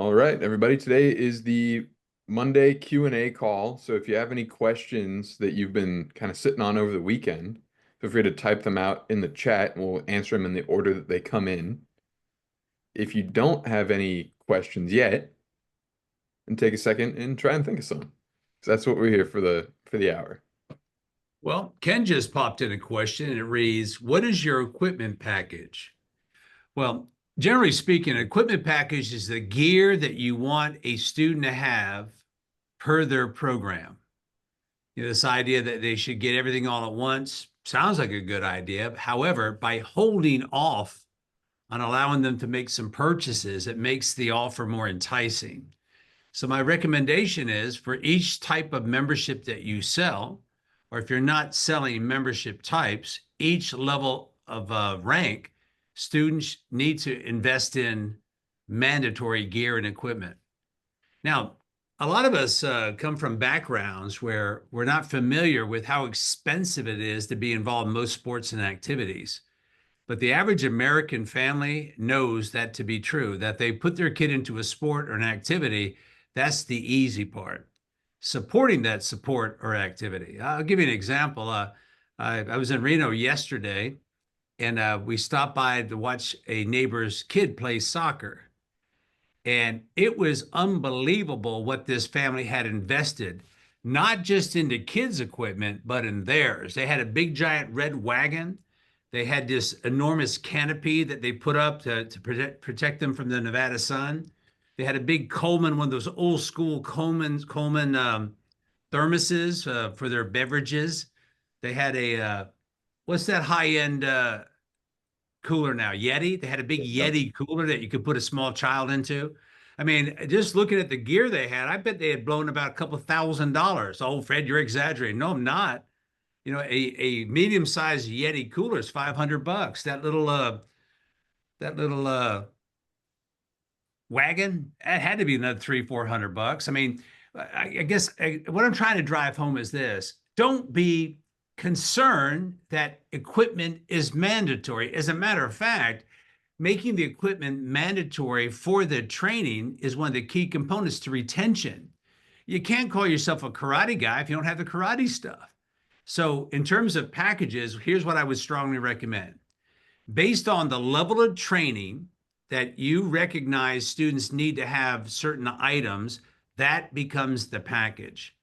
All right, everybody. Today is the Monday Q&A call. So if you have any questions that you've been kind of sitting on over the weekend, feel free to type them out in the chat and we'll answer them in the order that they come in. If you don't have any questions yet, then take a second and try and think of some. So that's what we're here for the hour. Well, Ken just popped in a question and it reads, what is your equipment package? Well, generally speaking, an equipment package is the gear that you want a student to have per their program. This idea that they should get everything all at once sounds like a good idea. However, by holding off on allowing them to make some purchases, it makes the offer more enticing. So my recommendation is for each type of membership that you sell, or if you're not selling membership types, each level of rank, students need to invest in mandatory gear and equipment. Now, a lot of us come from backgrounds where we're not familiar with how expensive it is to be involved in most sports and activities. But the average American family knows that to be true, that they put their kid into a sport or an activity, that's the easy part. Supporting that sport or activity. I'll give you an example. I was in Reno yesterday, and we stopped by to watch a neighbor's kid play soccer. And it was unbelievable what this family had invested, not just into kids' equipment, but in theirs. They had a big, giant red wagon. They had this enormous canopy that they put up to protect them from the Nevada sun. They had a big Coleman, one of those old school Coleman thermoses for their beverages. They had what's that high end cooler now? Yeti. They had a big Yeti cooler that you could put a small child into. I mean, just looking at the gear they had, I bet they had blown about a couple $1,000. Oh, Fred, you're exaggerating. No, I'm not. A medium-sized Yeti cooler is $500. That little wagon, it had to be another $300-400. I mean, I guess what I'm trying to drive home is this: don't be concerned that equipment is mandatory. As a matter of fact, making the equipment mandatory for the training is one of the key components to retention. You can't call yourself a karate guy if you don't have the karate stuff. So in terms of packages, here's what I would strongly recommend. Based on the level of training that you recognize students need to have certain items, that becomes the package.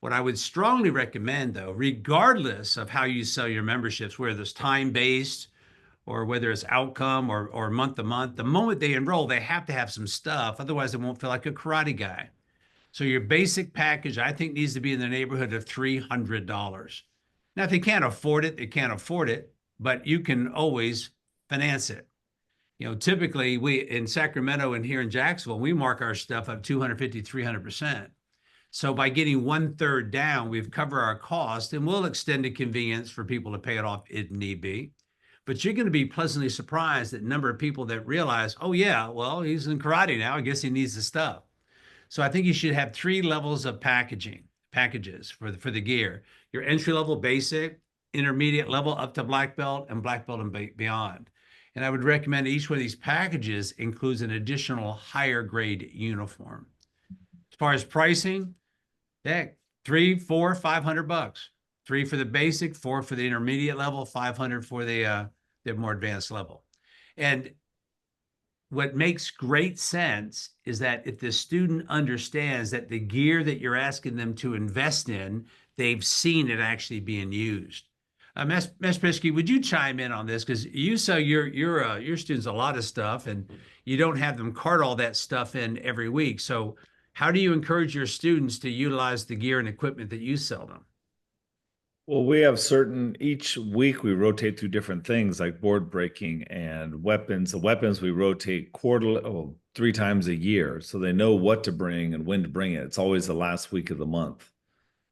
What I would strongly recommend, though, regardless of how you sell your memberships, whether it's time-based or whether it's outcome or month to month, the moment they enroll, they have to have some stuff. Otherwise, they won't feel like a karate guy. So your basic package, I think, needs to be in the neighborhood of $300. Now, if they can't afford it, they can't afford it, but you can always finance it. Typically we in Sacramento and here in Jacksonville, we mark our stuff up 250, 300%. So by getting 1/3 down, we've covered our cost, and we'll extend the convenience for people to pay it off if need be. But you're going to be pleasantly surprised at the number of people that realize, oh yeah, well, he's in karate now. I guess he needs the stuff. So I think you should have 3 levels of packages for the gear. Your entry level basic, intermediate level up to black belt, and black belt and beyond. And I would recommend each one of these packages includes an additional higher grade uniform. As far as pricing, heck, 3, 4, $500. 3 for the basic, 4 for the intermediate level, 500 for the more advanced level. And what makes great sense is that if the student understands that the gear that you're asking them to invest in, they've seen it actually being used. Ms. Pisky, would you chime in on this? Because you sell your students a lot of stuff, and you don't have them cart all that stuff in every week. So how do you encourage your students to utilize the gear and equipment that you sell them? Well, we have each week we rotate through different things like board breaking and weapons. The weapons we rotate quarterly, 3 times a year. So they know what to bring and when to bring it. It's always the last week of the month.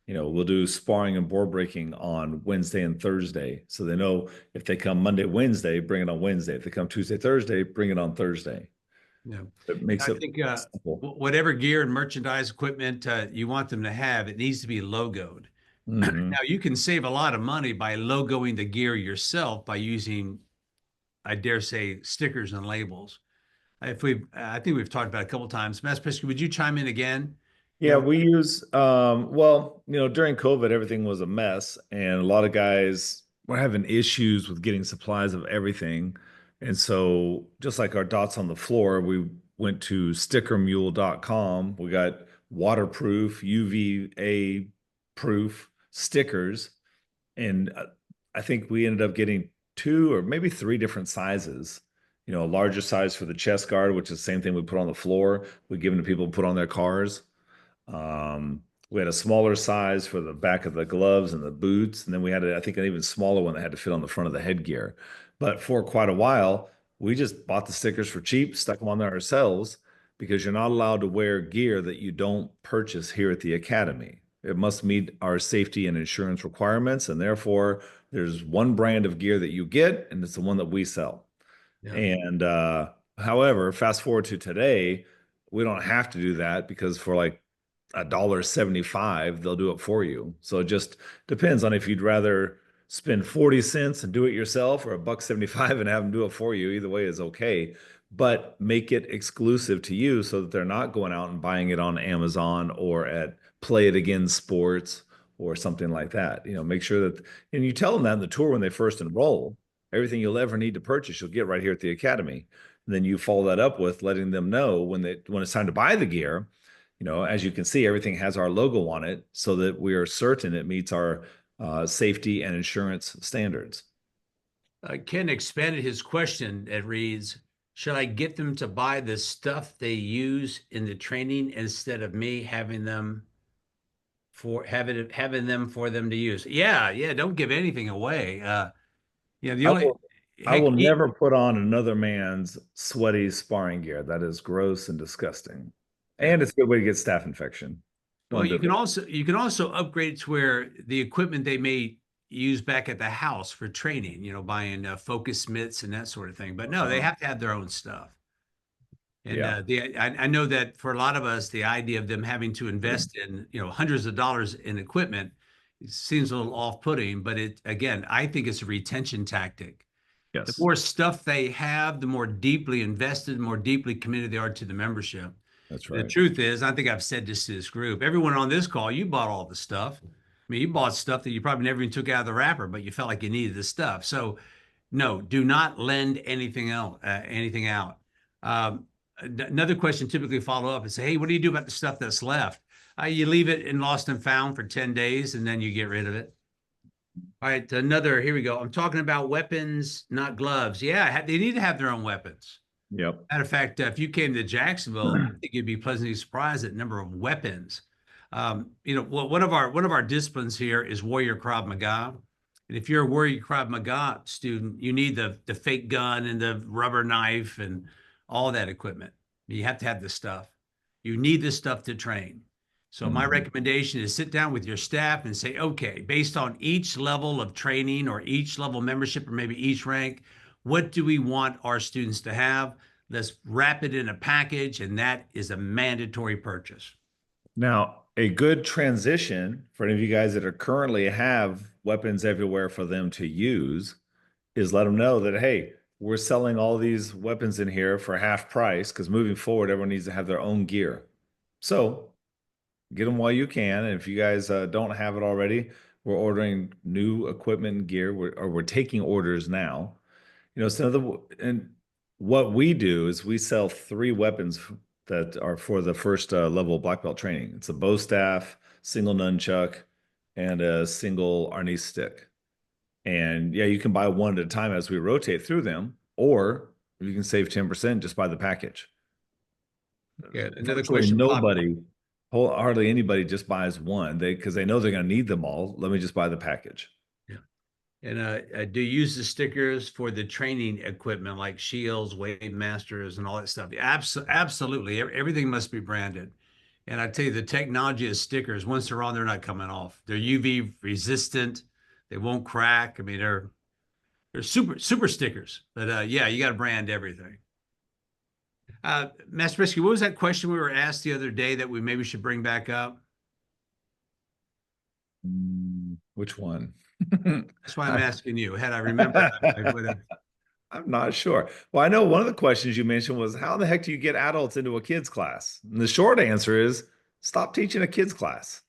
We'll do sparring and board breaking on Wednesday and Thursday. So they know if they come Monday, Wednesday, bring it on Wednesday. If they come Tuesday, Thursday, bring it on Thursday. Yeah. It makes I think whatever gear and merchandise equipment you want them to have, it needs to be logoed. Mm-hmm. Now, you can save a lot of money by logoing the gear yourself by using, I dare say, stickers and labels. I think we've talked about it a couple of times. Master Pisky, would you chime in again? Yeah, we use well, during COVID everything was a mess and a lot of guys were having issues with getting supplies of everything. And so just like our dots on the floor, we went to stickermule.com. We got waterproof, UVA proof stickers and I think we ended up getting two or maybe three different sizes. A larger size for the chest guard, which is the same thing we put on the floor. We give them to people to put on their cars. We had a smaller size for the back of the gloves and the boots, and then we had, I think, an even smaller one that had to fit on the front of the headgear. But for quite a while, we just bought the stickers for cheap, stuck them on there ourselves, because you're not allowed to wear gear that you don't purchase here at the academy. It must meet our safety and insurance requirements, and therefore, there's one brand of gear that you get, and it's the one that we sell. Yeah. And however, fast forward to today, we don't have to do that because for like $1.75, they'll do it for you. So it just depends on if you'd rather spend 40 cents and do it yourself or $1.75 and have them do it for you. Either way is okay, but make it exclusive to you so that they're not going out and buying it on Amazon or at Play It Again Sports or something like that. Make sure that, and you tell them that in the tour when they first enroll, everything you'll ever need to purchase, you'll get right here at the academy. And then you follow that up with letting them know when it's time to buy the gear. As you can see, everything has our logo on it so that we are certain it meets our safety and insurance standards. Ken expanded his question. It reads, should I get them to buy the stuff they use in the training instead of me having them for them to use? Yeah. Don't give anything away. The only I will heck, never put on another man's sweaty sparring gear. That is gross and disgusting. And it's a good way to get staph infection. Well, you can also upgrade to where the equipment they may use back at the house for training, buying focus mitts and that sort of thing. But no, they have to have their own stuff. And I know that for a lot of us, the idea of them having to invest in, hundreds of dollars in equipment seems a little off-putting, but I think it's a retention tactic. Yes. The more stuff they have, the more deeply invested, more deeply committed they are to the membership. That's right. The truth is, I think I've said this to this group, everyone on this call, you bought all the stuff. I mean, you bought stuff that you probably never even took out of the wrapper, but you felt like you needed the stuff. So no, do not lend anything else, anything out. Another question typically follow up and say, hey, what do you do about the stuff that's left? You leave it in lost and found for 10 days and then you get rid of it. All right, here we go. I'm talking about weapons, not gloves. Yeah, they need to have their own weapons. Yep. Matter of fact, if you came to Jacksonville, I think you'd be pleasantly surprised at the number of weapons. One of our disciplines here is Warrior Krav Maga. And if you're a Warrior Krav Maga student, you need the fake gun and the rubber knife and all that equipment. You have to have this stuff. You need this stuff to train. So my recommendation is sit down with your staff and say, okay, based on each level of training or each level of membership or maybe each rank, what do we want our students to have? Let's wrap it in a package, and that is a mandatory purchase. Now, a good transition for any of you guys that are currently have weapons everywhere for them to use is let them know that, hey, we're selling all these weapons in here for half price because moving forward, everyone needs to have their own gear. So get them while you can. And if you guys don't have it already, we're ordering new equipment and gear, we're taking orders now. And what we do is we sell 3 weapons that are for the first level of black belt training. It's a bow staff, single nunchuck, and a single arnis stick. And yeah, you can buy one at a time as we rotate through them, or you can save 10%, just buy the package. Yeah, another question. Hardly anybody just buys one because they know they're going to need them all. Let me just buy the package. Yeah. And do you use the stickers for the training equipment like shields, wave masters, and all that stuff? Absolutely. Everything must be branded. And I tell you, the technology of stickers, once they're on, they're not coming off. They're UV resistant. They won't crack. I mean, they're super stickers. But yeah, you got to brand everything. Master Brisky, what was that question we were asked the other day that we maybe should bring back up? Which one? That's why I'm asking you. Had I remembered, I would have. I'm not sure. Well, I know one of the questions you mentioned was how the heck do you get adults into a kids class? And the short answer is stop teaching a kids class.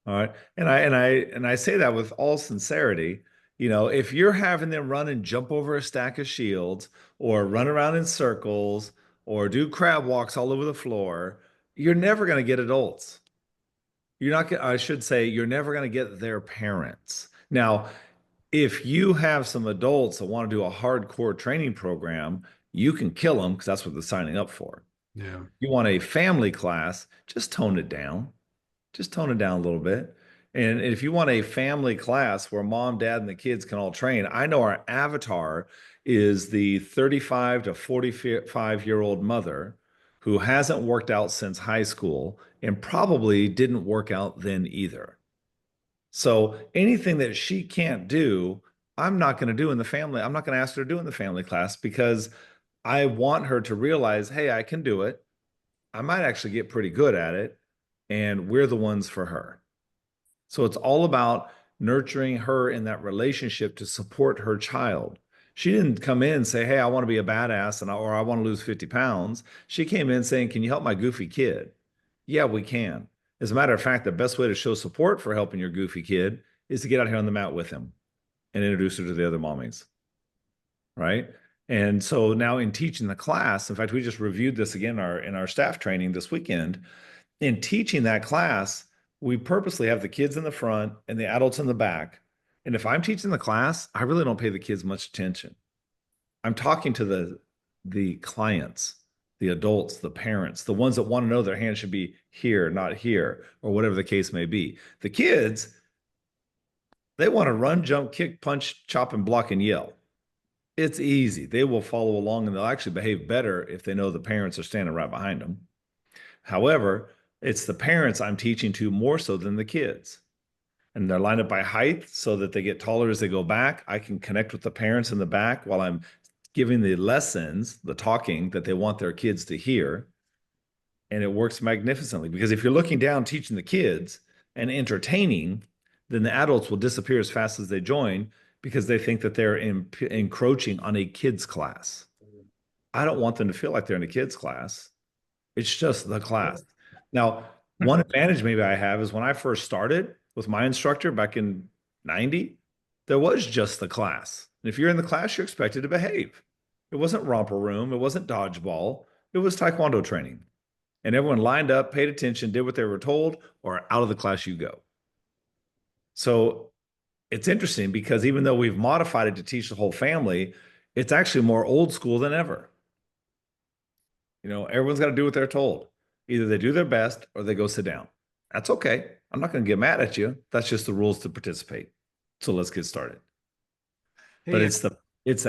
All right. And I say that with all sincerity. You know, if you're having them run and jump over a stack of shields or run around in circles or do crab walks all over the floor, you're never going to get adults. You're not going I should say you're never going to get their parents. Now, if you have some adults that want to do a hardcore training program, you can kill them because that's what they're signing up for. Yeah. You want a family class, just tone it down. Just tone it down a little bit. And if you want a family class where mom, dad, and the kids can all train, I know our avatar is the 35 to 45-year-old mother who hasn't worked out since high school and probably didn't work out then either. So anything that she can't do, I'm not going to do in the family. I'm not going to ask her to do in the family class because I want her to realize, hey, I can do it. I might actually get pretty good at it, and we're the ones for her. So it's all about nurturing her in that relationship to support her child. She didn't come in and say, hey, I want to be a badass or I want to lose 50 pounds. She came in saying, can you help my goofy kid? Yeah, we can. As a matter of fact, the best way to show support for helping your goofy kid is to get out here on the mat with him and introduce her to the other mommies. Right. And so now in teaching the class, in fact, we just reviewed this again in our staff training this weekend. In teaching that class, we purposely have the kids in the front and the adults in the back. And if I'm teaching the class, I really don't pay the kids much attention. I'm talking to the clients, the adults, the parents, the ones that want to know their hand should be here, not here, or whatever the case may be. The kids, they want to run, jump, kick, punch, chop, and block and yell. It's easy. They will follow along and they'll actually behave better if they know the parents are standing right behind them. However, it's the parents I'm teaching to more so than the kids. And they're lined up by height so that they get taller as they go back. I can connect with the parents in the back while I'm giving the lessons, the talking that they want their kids to hear. And it works magnificently because if you're looking down teaching the kids and entertaining, then the adults will disappear as fast as they join because they think that they're encroaching on a kids class. I don't want them to feel like they're in a kids class. It's just the class. Now, one advantage maybe I have is when I first started with my instructor back in 90, there was just the class. And if you're in the class, you're expected to behave. It wasn't romper room. It wasn't dodgeball. It was Taekwondo training. And everyone lined up, paid attention, did what they were told, or out of the class you go. So it's interesting because even though we've modified it to teach the whole family, it's actually more old school than ever. You know, everyone's got to do what they're told. Either they do their best or they go sit down. That's okay. I'm not going to get mad at you. That's just the rules to participate. So let's get started. But it's the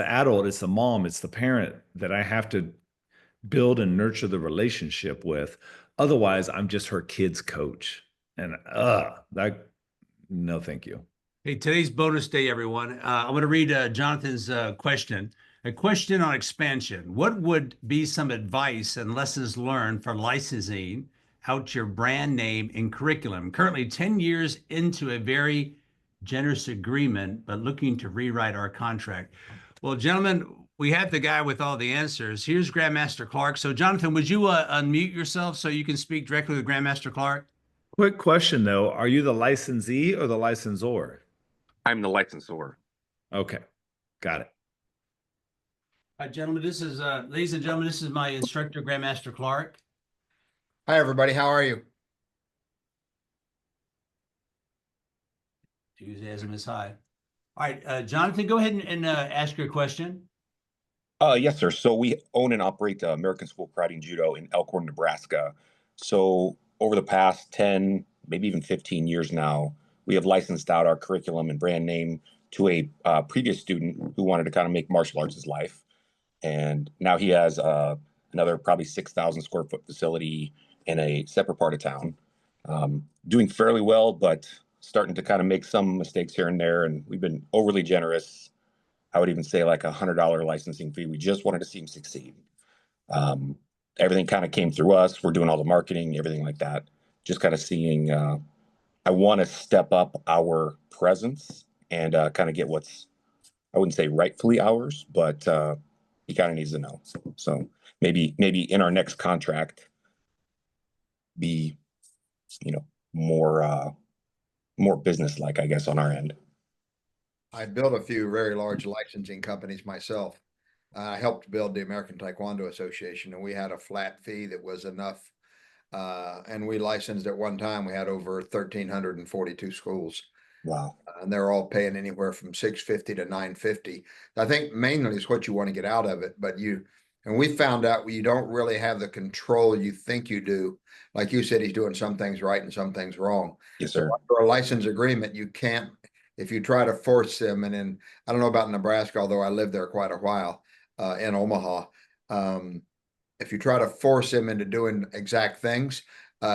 adult, it's the mom, it's the parent that I have to build and nurture the relationship with. Otherwise, I'm just her kid's coach. And no, thank you. Hey, today's bonus day, everyone. I'm going to read Jonathan's question. A question on expansion. What would be some advice and lessons learned for licensing out your brand name and curriculum? Currently 10 years into a very generous agreement, but looking to rewrite our contract. Well, gentlemen, we have the guy with all the answers. Here's Grandmaster Clark. So, Jonathan, would you unmute yourself so you can speak directly with Grandmaster Clark? Quick question, though. Are you the licensee or the licensor? I'm the licensor. Okay, got it. Gentlemen, this is, ladies and gentlemen, this is my instructor, Grandmaster Clark. Hi, everybody. How are you? Enthusiasm is high. All right, Jonathan, go ahead and ask your question. Yes, sir. So we own and operate the American School of Karate and Judo in Elkhorn, Nebraska. So over the past 10, maybe even 15 years now, we have licensed out our curriculum and brand name to a previous student who wanted to kind of make martial arts his life. And now he has another probably 6,000 square foot facility in a separate part of town, doing fairly well, but starting to kind of make some mistakes here and there. And we've been overly generous. I would even say like $100 licensing fee. We just wanted to see him succeed. Everything kind of came through us. We're doing all the marketing, everything like that. Just kind of seeing, I want to step up our presence and kind of get what's I wouldn't say rightfully ours, but he kind of needs to know. So maybe in our next contract, be, you know, more business-like, I guess, on our end. I built a few very large licensing companies myself. I helped build the American Taekwondo Association, and we had a flat fee that was enough. And we licensed at one time, we had over 1,342 schools. Wow. And they're all paying anywhere from $650 to $950. I think mainly is what you want to get out of it, but and we found out you don't really have the control you think you do. Like you said, he's doing some things right and some things wrong. Yes, sir. For a license agreement, you can't, if you try to force them, and then I don't know about Nebraska, although I lived there quite a while, in Omaha. If you try to force them into doing exact things,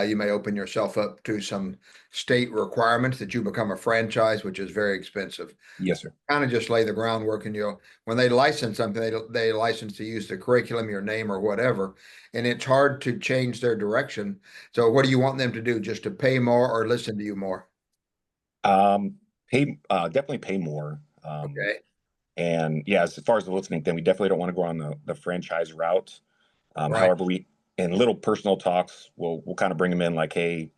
you may open yourself up to some state requirements that you become a franchise, which is very expensive. Yes, sir. Kind of just lay the groundwork, and when they license something, they license to use the curriculum, your name, or whatever, and it's hard to change their direction. So, what do you want them to do? Just to pay more or listen to you more? Definitely pay more. Okay. And yeah, as far as the listening thing, we definitely don't want to go on the franchise route. Right. However, in little personal talks, we'll kind of bring them in like, hey,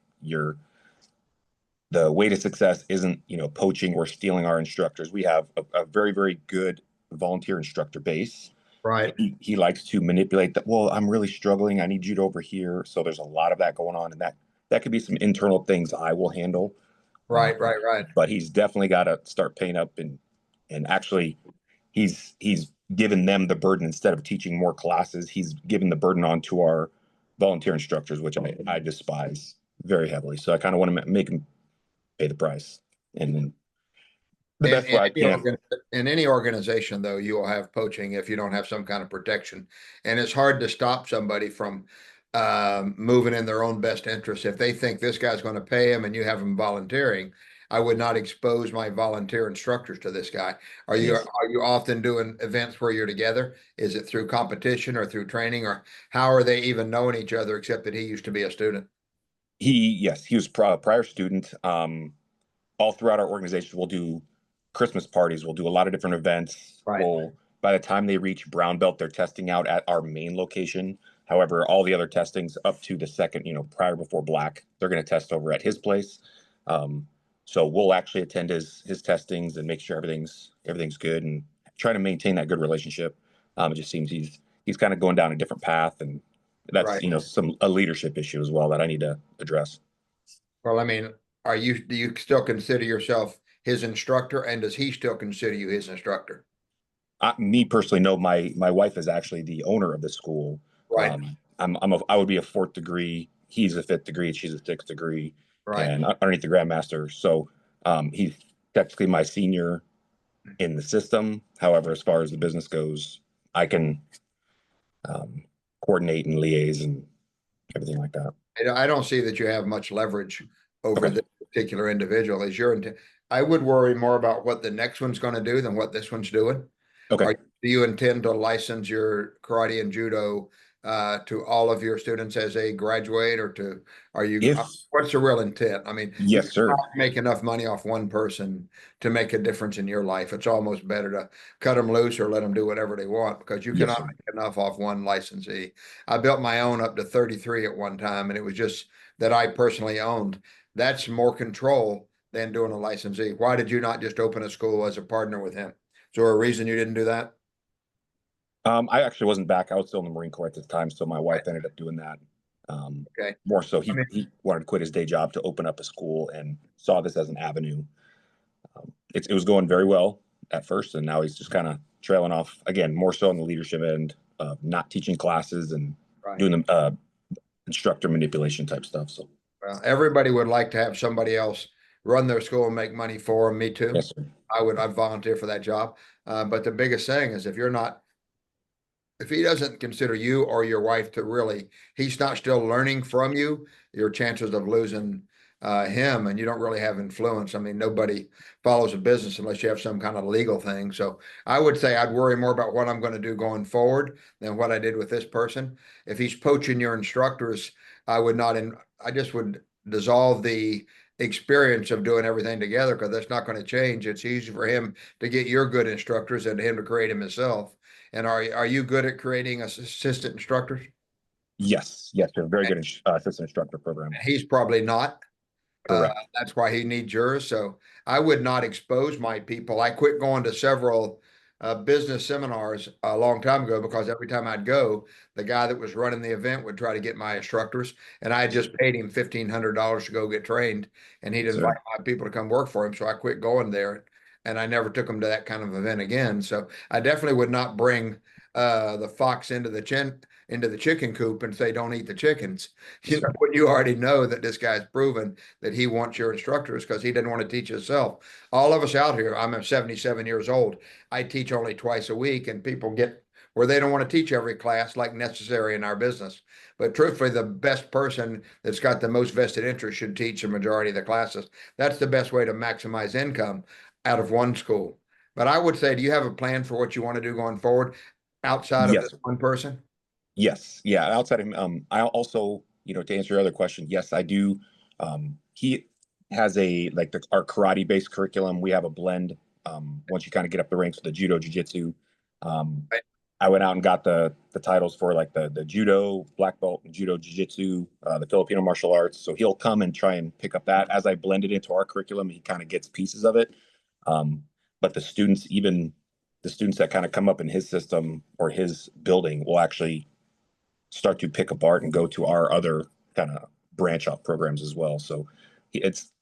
the way to success isn't, poaching or stealing our instructors. We have a very, very good volunteer instructor base. Right. He likes to manipulate that. Well, I'm really struggling. I need you to over here. So there's a lot of that going on, and that could be some internal things I will handle. Right. But he's definitely got to start paying up, and actually he's given them the burden. Instead of teaching more classes, he's given the burden on to our volunteer instructors, which I despise very heavily. So I kind of want to make him pay the price, and the best way I can. In any organization, though, you will have poaching if you don't have some kind of protection, and it's hard to stop somebody from moving in their own best interest. If they think this guy's going to pay him and you have him volunteering, I would not expose my volunteer instructors to this guy. Are you often doing events where you're together? Is it through competition or through training, or how are they even knowing each other except that he used to be a student? He was a prior student. All throughout our organization, we'll do Christmas parties. We'll do a lot of different events. Right. By the time they reach brown belt, they're testing out at our main location. However, all the other testings up to the second, prior before black, they're going to test over at his place. So we'll actually attend his testings and make sure everything's good, and try to maintain that good relationship. It just seems he's kind of going down a different path, and that's Right. a leadership issue as well that I need to address. Well, I mean, do you still consider yourself his instructor, and does he still consider you his instructor? Me personally, no. My wife is actually the owner of the school. Right. I would be a fourth degree. He's a fifth degree. She's a sixth degree. Right. And underneath the grandmaster. So he's technically my senior in the system. However, as far as the business goes, I can coordinate and liaise and everything like that. I don't see that you have much leverage over this particular individual. I would worry more about what the next one's going to do than what this one's doing. Okay. Do you intend to license your karate and judo to all of your students as they graduate, or what's the real intent? I mean, yes, sir. You can't make enough money off one person to make a difference in your life. It's almost better to cut them loose or let them do whatever they want, because you cannot make enough off one licensee. I built my own up to 33 at one time, and it was just that I personally owned. That's more control than doing a licensee. Why did you not just open a school as a partner with him? Is there a reason you didn't do that? I actually wasn't back. I was still in the Marine Corps at the time, so my wife ended up doing that. Okay. More so, he wanted to quit his day job to open up a school, and saw this as an avenue. It was going very well at first, and now he's just kind of trailing off again, more so on the leadership end, not teaching classes and doing the instructor manipulation type stuff. So, well, everybody would like to have somebody else run their school and make money for them. Me too. Yes, sir. I'd volunteer for that job. But the biggest thing is, if he doesn't consider you or your wife he's not still learning from you, your chances of losing him, and you don't really have influence. I mean, nobody follows a business unless you have some kind of legal thing. So I would say I'd worry more about what I'm going to do going forward than what I did with this person. If he's poaching your instructors, I just would dissolve the experience of doing everything together, because that's not going to change. It's easy for him to get your good instructors and him to create them himself. And are you good at creating assistant instructors? Yes, yes, they're very good assistant instructor program. He's probably not. Correct. That's why he needs yours. So I would not expose my people. I quit going to several business seminars a long time ago, because every time I'd go, the guy that was running the event would try to get my instructors, and I just paid him $1,500 to go get trained, and he'd invite my people to come work for him. So I quit going there, and I never took them to that kind of event again. So I definitely would not bring the fox into the chicken coop and say, don't eat the chickens. You know, when you already know that this guy's proven that he wants your instructors because he didn't want to teach himself. All of us out here, I'm 77 years old. I teach only twice a week, and people get where they don't want to teach every class like necessary in our business. But truthfully, the best person that's got the most vested interest should teach the majority of the classes. That's the best way to maximize income out of one school. But I would say, do you have a plan for what you want to do going forward outside of this one person? Yes. Yeah. Outside of him, I also, to answer your other question, yes, I do. He has our karate based curriculum. We have a blend. Once you kind of get up the ranks with the judo, jiu-jitsu, I went out and got the titles for like the judo black belt, and judo, jiu-jitsu, the Filipino martial arts. So he'll come and try and pick up that as I blend it into our curriculum. He kind of gets pieces of it. But the students that kind of come up in his system or his building will actually start to pick apart and go to our other kind of branch off programs as well. So it's,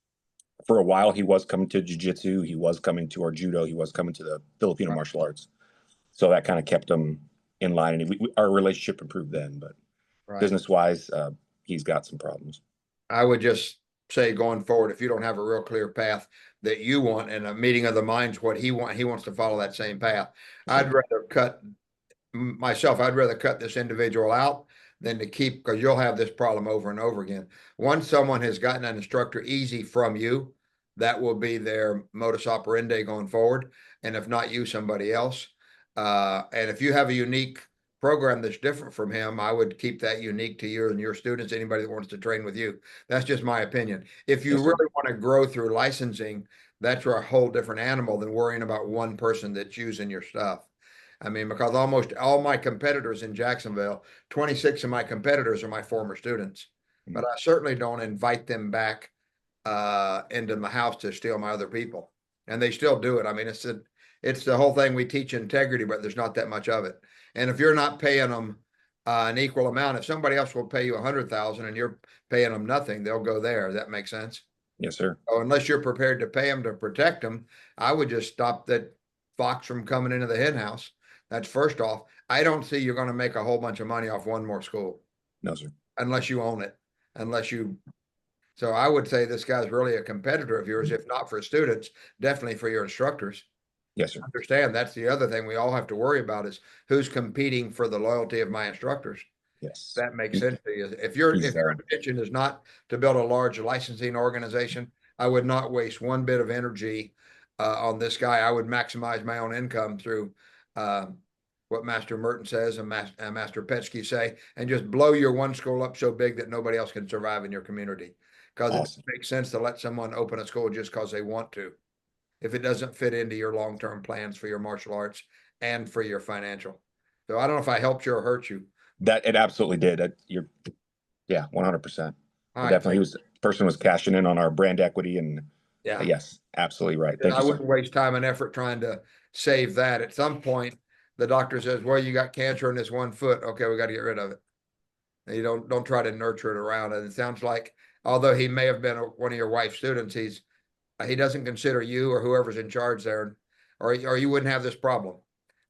for a while, he was coming to jiu-jitsu, he was coming to our judo, he was coming to the Filipino martial arts. So that kind of kept him in line, and our relationship improved then. But business-wise, he's got some problems. I would just say, going forward, if you don't have a real clear path that you want, and a meeting of the minds, what he wants to follow that same path. I'd rather cut this individual out than to keep, because you'll have this problem over and over again. Once someone has gotten an instructor easy from you, that will be their modus operandi going forward. And if not you, somebody else. And if you have a unique program that's different from him, I would keep that unique to you and your students, anybody that wants to train with you. That's just my opinion. If you really want to grow through licensing, that's a whole different animal than worrying about one person that's using your stuff. I mean, because almost all my competitors in Jacksonville, 26 of my competitors are my former students, but I certainly don't invite them back into my house to steal my other people. And they still do it. I mean, it's the whole thing. We teach integrity, but there's not that much of it. And if you're not paying them an equal amount, if somebody else will pay you $100,000 and you're paying them nothing, they'll go there. That makes sense? Yes, sir. So unless you're prepared to pay them to protect them, I would just stop that fox from coming into the hen house. That's first off. I don't see you're going to make a whole bunch of money off one more school. No, sir. Unless you own it. So I would say this guy's really a competitor of yours, if not for students, definitely for your instructors. Yes, sir. Understand, that's the other thing we all have to worry about, is who's competing for the loyalty of my instructors. Yes. That makes sense to you. If your intention is not to build a large licensing organization, I would not waste one bit of energy on this guy. I would maximize my own income through what Master Merton says and Master Petsky say, and just blow your one school up so big that nobody else can survive in your community. Because it makes sense to let someone open a school just because they want to, if it doesn't fit into your long-term plans for your martial arts and for your financial. So I don't know if I helped you or hurt you. That it absolutely did. 100%. Definitely, person was cashing in on our brand equity, and yes, absolutely right. Thank you, I wouldn't waste time and effort trying to save that. At some point, the doctor says, "Well, you got cancer in this one foot. Okay, we got to get rid of it." And you don't try to nurture it around. And it sounds like, although he may have been one of your wife's students, he doesn't consider you or whoever's in charge there, or you wouldn't have this problem.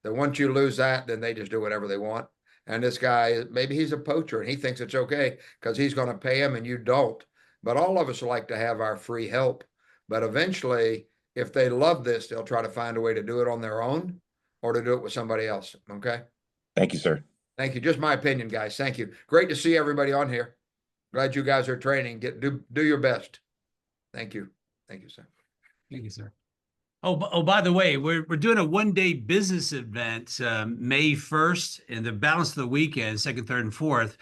That once you lose that, then they just do whatever they want. And this guy, maybe he's a poacher and he thinks it's okay because he's going to pay him and you don't. But all of us like to have our free help. But eventually, if they love this, they'll try to find a way to do it on their own or to do it with somebody else. Okay. Thank you, sir. Thank you. Just my opinion, guys. Thank you. Great to see everybody on here. Glad you guys are training. Do your best. Thank you. Thank you, sir. Thank you, sir. Oh, by the way, we're doing a one-day business event May 1st, and the balance of the weekend, 2nd, 3rd, and 4th.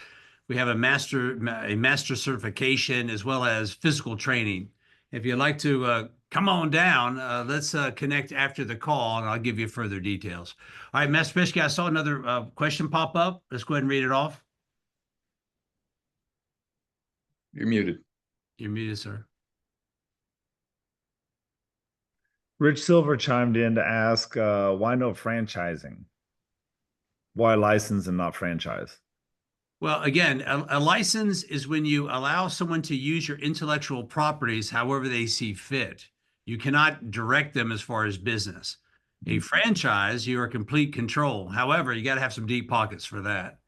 We have a master certification as well as physical training. If you'd like to come on down, let's connect after the call, and I'll give you further details. All right, Master Bishka, I saw another question pop up. Let's go ahead and read it off. You're muted. You're muted, sir. Rich Silver chimed in to ask, why no franchising? Why license and not franchise? Well, again, a license is when you allow someone to use your intellectual properties however they see fit. You cannot direct them as far as business. A franchise, you are complete control. However, you got to have some deep pockets for that.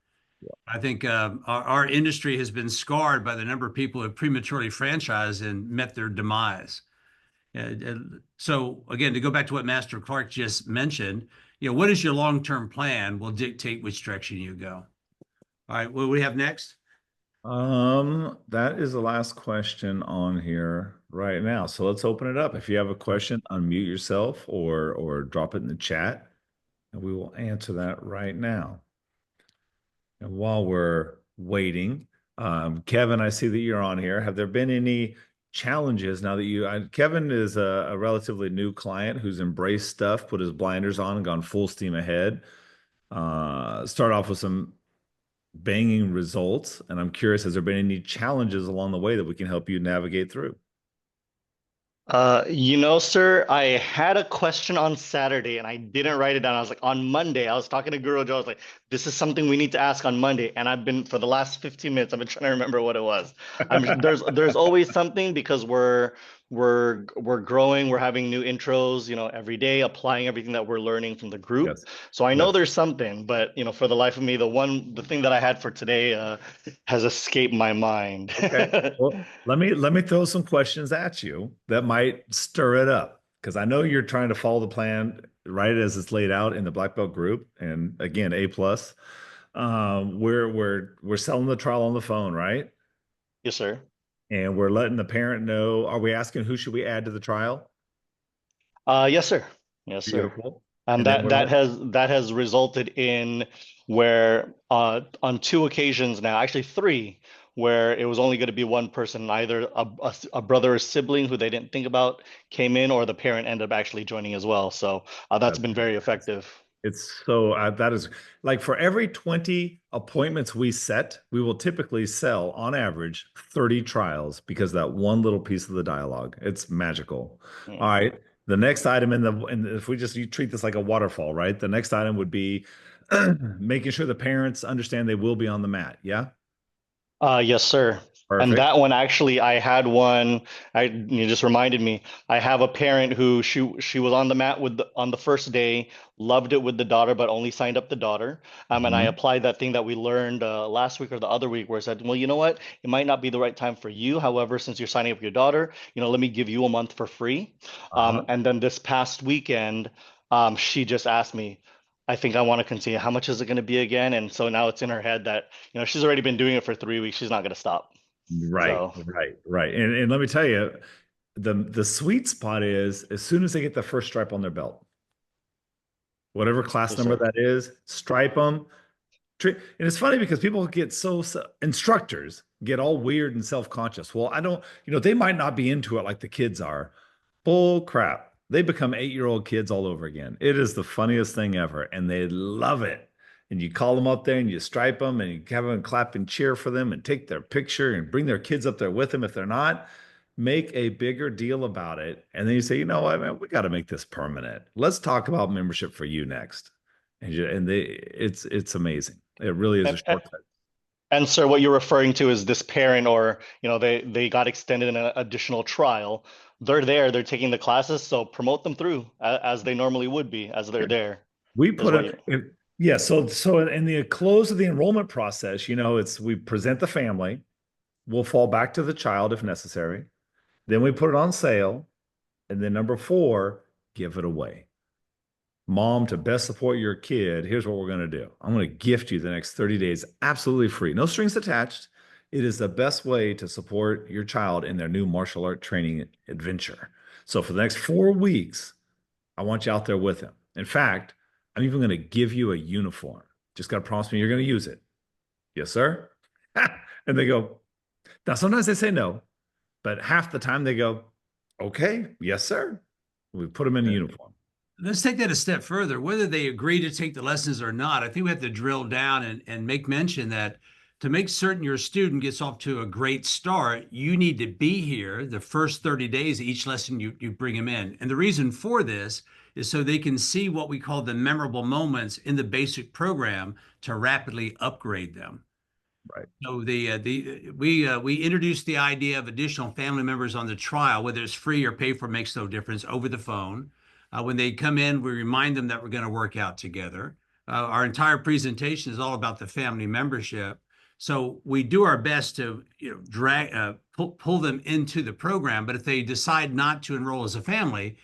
I think our industry has been scarred by the number of people who have prematurely franchised and met their demise. So again, to go back to what Master Clark just mentioned, what is your long-term plan will dictate which direction you go. All right, what do we have next? That is the last question on here right now. So let's open it up. If you have a question, unmute yourself or drop it in the chat, and we will answer that right now. And while we're waiting, Kevin, I see that you're on here. Have there been any challenges now that Kevin is a relatively new client who's embraced stuff, put his blinders on and gone full steam ahead. Start off with some banging results. And I'm curious, has there been any challenges along the way that we can help you navigate through? Sir, I had a question on Saturday and I didn't write it down. I was like, on Monday, I was talking to Guru Joe. I was like, this is something we need to ask on Monday. And for the last 15 minutes, I've been trying to remember what it was. There's always something because we're growing, we're having new intros, every day, applying everything that we're learning from the group. Yes. So I know there's something, but for the life of me, the thing that I had for today has escaped my mind. Okay. Well, let me throw some questions at you that might stir it up, because I know you're trying to follow the plan right as it's laid out in the Black Belt group. And again, A+. We're selling the trial on the phone, right? Yes, sir. And we're letting the parent know. Are we asking who should we add to the trial? Yes, sir. Yes, sir. Beautiful. And that has resulted in where on 2 occasions now, actually 3, where it was only going to be one person, either a brother or sibling who they didn't think about came in, or the parent ended up actually joining as well. So that's been very effective. It's so that is like, for every 20 appointments we set, we will typically sell on average 30 trials because that one little piece of the dialogue. It's magical. All right. The next item if you treat this like a waterfall, right? The next item would be making sure the parents understand they will be on the mat. Yeah. Yes, sir. Perfect. And that one, actually, I had one. You just reminded me. I have a parent who she was on the mat on the first day, loved it with the daughter, but only signed up the daughter. And I applied that thing that we learned last week or the other week, where I said, well, you know what? It might not be the right time for you. However, since you're signing up your daughter, let me give you a month for free. And then this past weekend, she just asked me, I think I want to continue. How much is it going to be again? And so now it's in her head that, she's already been doing it for 3 weeks. She's not going to stop. Right, So. right. And let me tell you, the sweet spot is as soon as they get the first stripe on their belt, whatever class number that is, stripe them. And it's funny because people get instructors get all weird and self-conscious. Well, I don't, they might not be into it like the kids are. Bull crap. They become 8-year-old kids all over again. It is the funniest thing ever, and they love it. And you call them up there and you stripe them and you have them clap and cheer for them and take their picture and bring their kids up there with them. If they're not, make a bigger deal about it. And then you say, you know what, man, we got to make this permanent. Let's talk about membership for you next. It's amazing. It really is a shortcut. And sir, what you're referring to is this parent, or they got extended an additional trial. They're there, they're taking the classes, so promote them through as they normally would be as they're there. We put it. Yeah, so in the close of the enrollment process, we present the family, we'll fall back to the child if necessary, then we put it on sale, and then number 4, give it away. Mom, to best support your kid, here's what we're going to do. I'm going to gift you the next 30 days absolutely free, no strings attached. It is the best way to support your child in their new martial art training adventure. So for the next 4 weeks, I want you out there with them. In fact, I'm even going to give you a uniform. Just got to promise me you're going to use it. Yes, sir. And they go, now sometimes they say no, but half the time they go, Okay, yes, sir. We put them in a uniform. Let's take that a step further. Whether they agree to take the lessons or not, I think we have to drill down and make mention that to make certain your student gets off to a great start, you need to be here the first 30 days of each lesson you bring them in. And the reason for this is so they can see what we call the memorable moments in the basic program to rapidly upgrade them. Right. So we introduced the idea of additional family members on the trial, whether it's free or paid for, makes no difference, over the phone. When they come in, we remind them that we're going to work out together. Our entire presentation is all about the family membership. So we do our best to pull them into the program. But if they decide not to enroll as a family,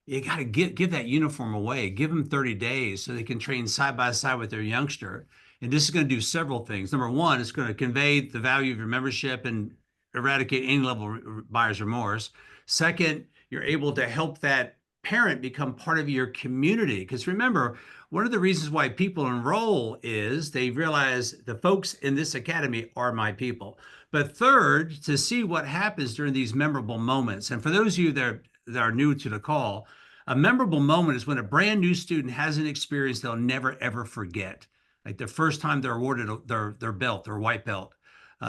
you got to give that uniform away. Give them 30 days so they can train side by side with their youngster. And this is going to do several things. Number one, it's going to convey the value of your membership and eradicate any level of buyer's remorse. Second, you're able to help that parent become part of your community. Because remember, one of the reasons why people enroll is they realize the folks in this academy are my people. But third, to see what happens during these memorable moments. And for those of you that are new to the call, a memorable moment is when a brand new student has an experience they'll never, ever forget. Like the first time they're awarded their belt, their white belt,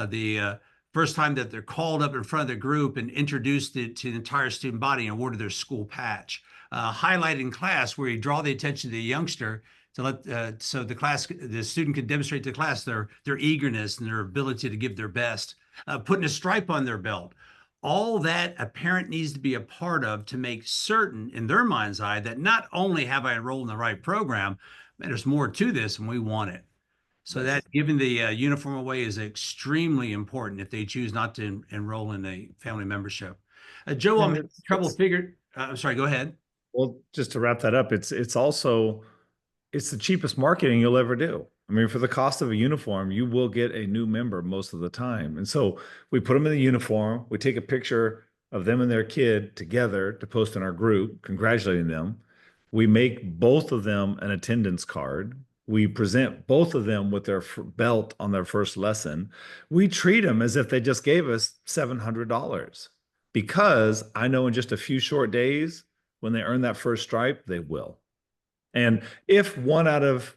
the first time that they're called up in front of the group and introduced it to the entire student body and awarded their school patch. Highlighting class where you draw the attention of the youngster to let so the student can demonstrate to the class their eagerness and their ability to give their best. Putting a stripe on their belt. All that a parent needs to be a part of to make certain in their mind's eye that not only have I enrolled in the right program, man, there's more to this and we want it. So that giving the uniform away is extremely important if they choose not to enroll in a family membership. Joe, I'm having trouble figuring. I'm sorry, go ahead. Well, just to wrap that up, it's also it's the cheapest marketing you'll ever do. I mean, for the cost of a uniform, you will get a new member most of the time. And so we put them in the uniform. We take a picture of them and their kid together to post in our group, congratulating them. We make both of them an attendance card. We present both of them with their belt on their first lesson. We treat them as if they just gave us $700 because I know in just a few short days, when they earn that first stripe, they will. And if 1 out of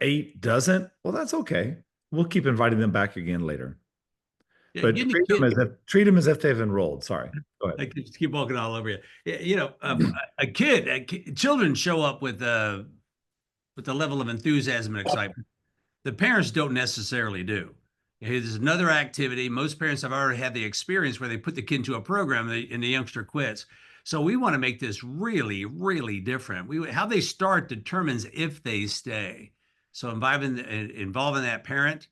8 doesn't, well, that's okay. We'll keep inviting them back again later. Yeah, But treat them as if they've enrolled. Sorry. Go ahead. I just keep walking all over you. You know, children show up with the level of enthusiasm and excitement. The parents don't necessarily do. There's another activity. Most parents have already had the experience where they put the kid into a program and the youngster quits. So we want to make this really, really different. How they start determines if they stay. So involving that parent,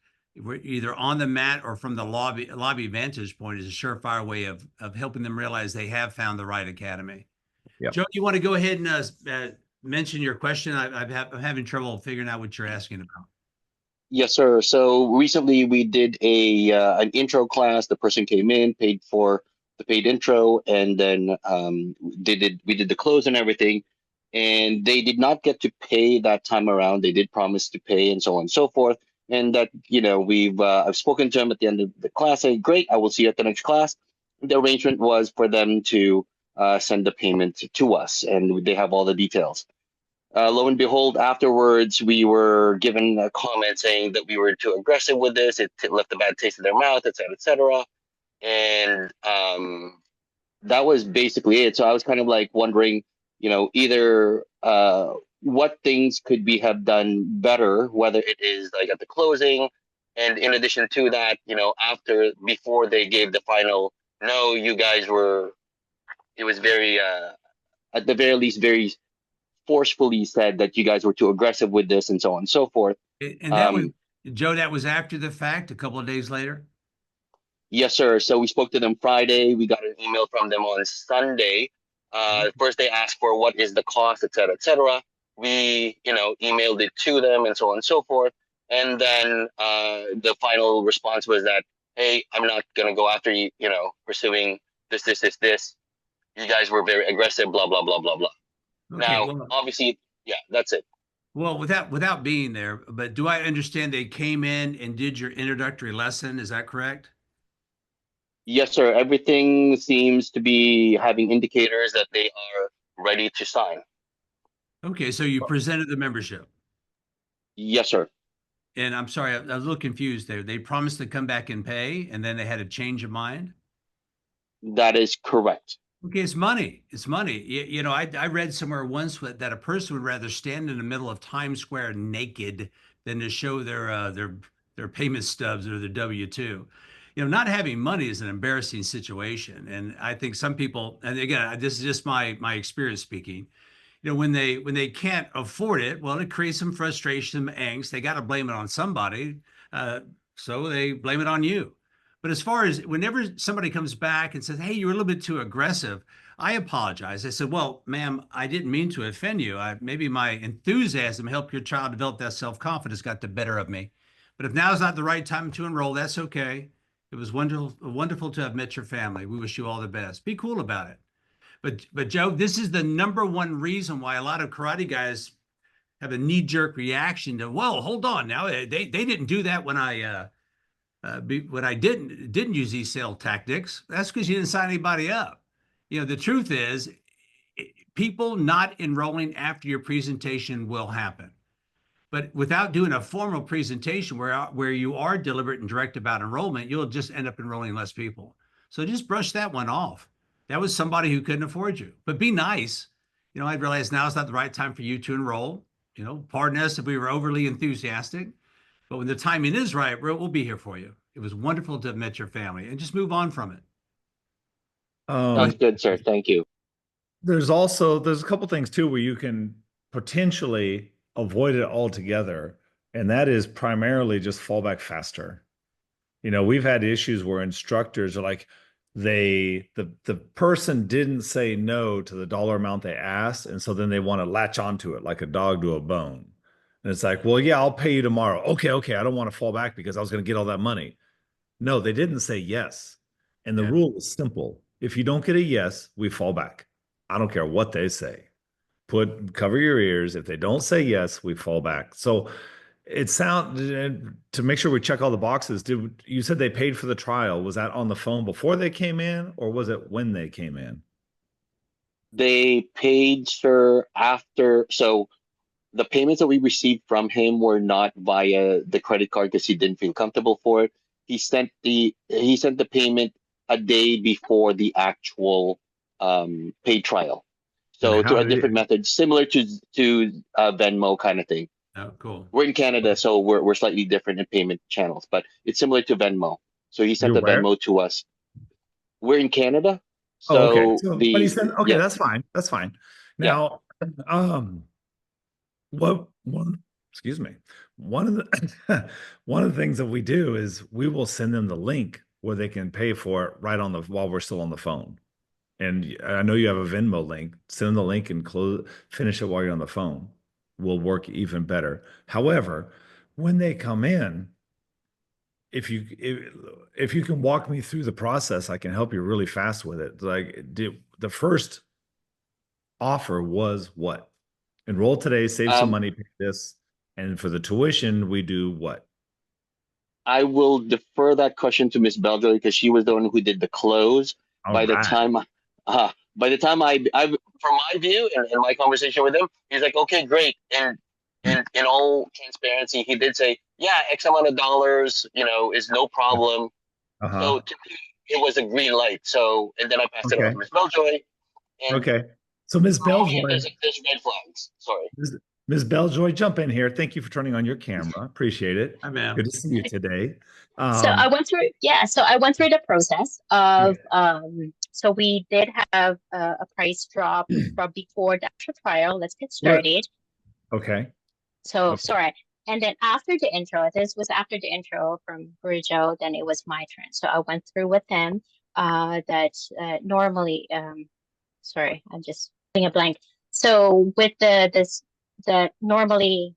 either on the mat or from the lobby vantage point, is a surefire way of helping them realize they have found the right academy. Yep. Joe, you want to go ahead and mention your question? I'm having trouble figuring out what you're asking about. Yes, sir. So recently we did an intro class. The person came in, paid for the paid intro, and then we did the close and everything. And they did not get to pay that time around. They did promise to pay and so on and so forth. And that, I've spoken to them at the end of the class. I say, great, I will see you at the next class. The arrangement was for them to send the payment to us, and they have all the details. Lo and behold, afterwards, we were given a comment saying that we were too aggressive with this. It left a bad taste in their mouth, et cetera, et cetera. And that was basically it. So I was kind of like wondering, either what things could we have done better, whether it is like at the closing. And in addition to that, before they gave the final, no, you guys it was very, at the very least, very forcefully said that you guys were too aggressive with this and so on and so forth. And that was, Joe, that was after the fact, a couple of days later? Yes, sir. So we spoke to them Friday. We got an email from them on Sunday. First they asked for what is the cost, et cetera, et cetera. We, emailed it to them and so on and so forth. And then the final response was that, hey, I'm not going to go after you, pursuing this. You guys were very aggressive, blah, blah, blah, blah, blah. Okay, now, obviously, yeah, that's it. Well, without being there, but do I understand they came in and did your introductory lesson? Is that correct? Yes, sir. Everything seems to be having indicators that they are ready to sign. Okay, so you presented the membership. Yes, sir. And I'm sorry, I was a little confused there. They promised to come back and pay, and then they had a change of mind? That is correct. Okay, it's money. It's money. You know, I read somewhere once that a person would rather stand in the middle of Times Square naked than to show their payment stubs or their W-2. You know, not having money is an embarrassing situation, and I think some people, and again, this is just my experience speaking. You know, when they can't afford it, well, it creates some frustration, some angst. They got to blame it on somebody, uh, so they blame it on you. But as far as whenever somebody comes back and says, "Hey, you were a little bit too aggressive," I apologize. I said, "Well, ma'am, I didn't mean to offend you. Maybe my enthusiasm helped your child develop that self-confidence got the better of me. But if now is not the right time to enroll, that's okay. It was wonderful to have met your family. We wish you all the best. Be cool about it." But Joe, this is the number one reason why a lot of karate guys have a knee-jerk reaction to, "Well, hold on now. They didn't do that when I didn't use these sale tactics." That's because you didn't sign anybody up. You know, the truth is, people not enrolling after your presentation will happen. But without doing a formal presentation where you are deliberate and direct about enrollment, you'll just end up enrolling less people. So just brush that one off. That was somebody who couldn't afford you. But be nice. You know, I realize now is not the right time for you to enroll. You know, pardon us if we were overly enthusiastic. But when the timing is right, we'll be here for you. It was wonderful to have met your family, and just move on from it. Sounds good, sir. Thank you. There's a couple things too where you can potentially avoid it altogether, and that is primarily just fall back faster. You know, we've had issues where instructors are like, the person didn't say no to the dollar amount they asked, and so then they want to latch onto it like a dog to a bone. And it's like, well, yeah, I'll pay you tomorrow. Okay, I don't want to fall back because I was going to get all that money. No, they didn't say yes. And the Yeah. rule is simple. If you don't get a yes, we fall back. I don't care what they say. Cover your ears. If they don't say yes, we fall back. So it sound to make sure we check all the boxes. You said they paid for the trial? Was that on the phone before they came in, or was it when they came in? They paid, sir, after. So the payments that we received from him were not via the credit card because he didn't feel comfortable for it. He sent the payment a day before the actual paid trial. So And how through a did different method, similar to Venmo kind of thing. Oh, cool. We're in Canada, so we're slightly different in payment channels, but it's similar to Venmo. So he sent You're the where? Venmo to us. We're in Canada, Oh, okay. so So, but he said, okay, yeah, that's fine. That's fine. yeah. Now, what one, excuse me. One of the one of the things that we do is we will send them the link where they can pay for it right on while we're still on the phone. And I know you have a Venmo link. Send them the link and finish it while you're on the phone. Will work even better. However, when they come in, if you can walk me through the process, I can help you really fast with it. Like, the first offer was what? Enroll today, save some money, pay this, and for the tuition, we do what? I will defer that question to Miss Beljoy because she was the one who did the close. All By the right. time, from my view and my conversation with him, he's like, okay, great. And in all transparency, he did say, yeah, X amount of dollars, is no problem. Uh-huh. So to me, it was a green light. So, and then I passed it on Okay. to Miss Beljoy. And Okay. So Ms. for me, Beljoy, there's red flags. Sorry. Ms. Beljoy, jump in here. Thank you for turning on your camera. Appreciate it. Hi, ma'am. Good to see you today. So I went through, so I went through the process of, Yeah. so we did have a price drop from before the actual trial. Let's get started. Okay. So, Okay. sorry. And then after the intro, this was after the intro from Burjo, then it was my turn. So I went through with them, that normally, sorry, I'm just putting a blank. So with the normally,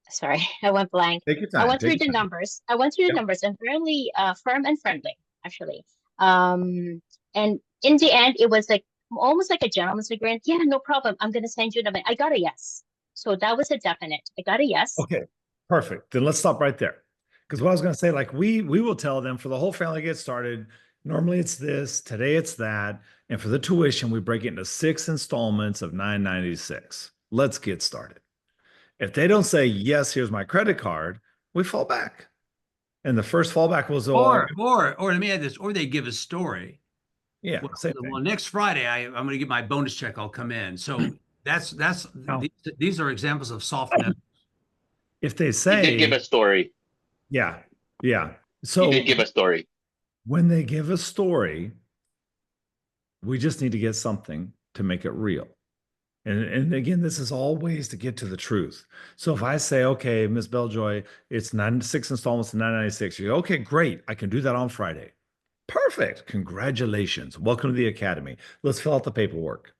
sorry, I went blank. Take your time. I went through Take the your time. numbers. I went through the Yep. numbers and fairly firm and friendly, actually. And in the end, it was like almost like a gentleman's agreement. Yeah, no problem. I'm gonna send you the money. I got a yes. So that was a definite. I got a yes. Okay. Perfect. Then let's stop right there. Because what I was going to say, like we will tell them for the whole family to get started. Normally it's this, today it's that, and for the tuition we break it into 6 installments of $9.96. Let's get started. If they don't say yes, here's my credit card, we fall back. And the first fallback was or let me add this, or they give a story. yeah, Well, same thing. next Friday I'm going to get my bonus check. I'll come in. So these are examples of soft no. If they He say did give a story. yeah, yeah. He So did give a story. when they give a story, we just need to get something to make it real. And again, this is all ways to get to the truth. So if I say, okay, Ms. Belljoy, it's 6 installments of $9.96, you go, okay, great. I can do that on Friday. Perfect. Congratulations. Welcome to the Academy. Let's fill out the paperwork.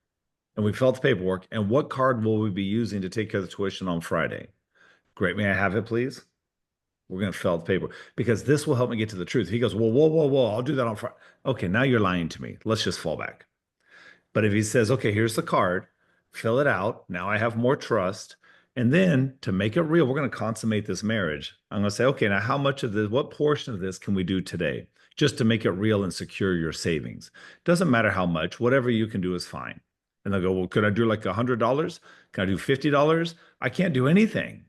And we fill out the paperwork. And what card will we be using to take care of the tuition on Friday? Great. May I have it, please? We're going to fill out the paper because this will help me get to the truth. He goes, well, whoa. I'll do that on Friday. Okay, now you're lying to me. Let's just fall back. But if he says, okay, here's the card, fill it out. Now I have more trust. And then to make it real, we're going to consummate this marriage. I'm going to say, okay, now how much of this, what portion of this can we do today? Just to make it real and secure your savings. Doesn't matter how much, whatever you can do is fine. And they'll go, well, could I do like $100? Can I do $50? I can't do anything.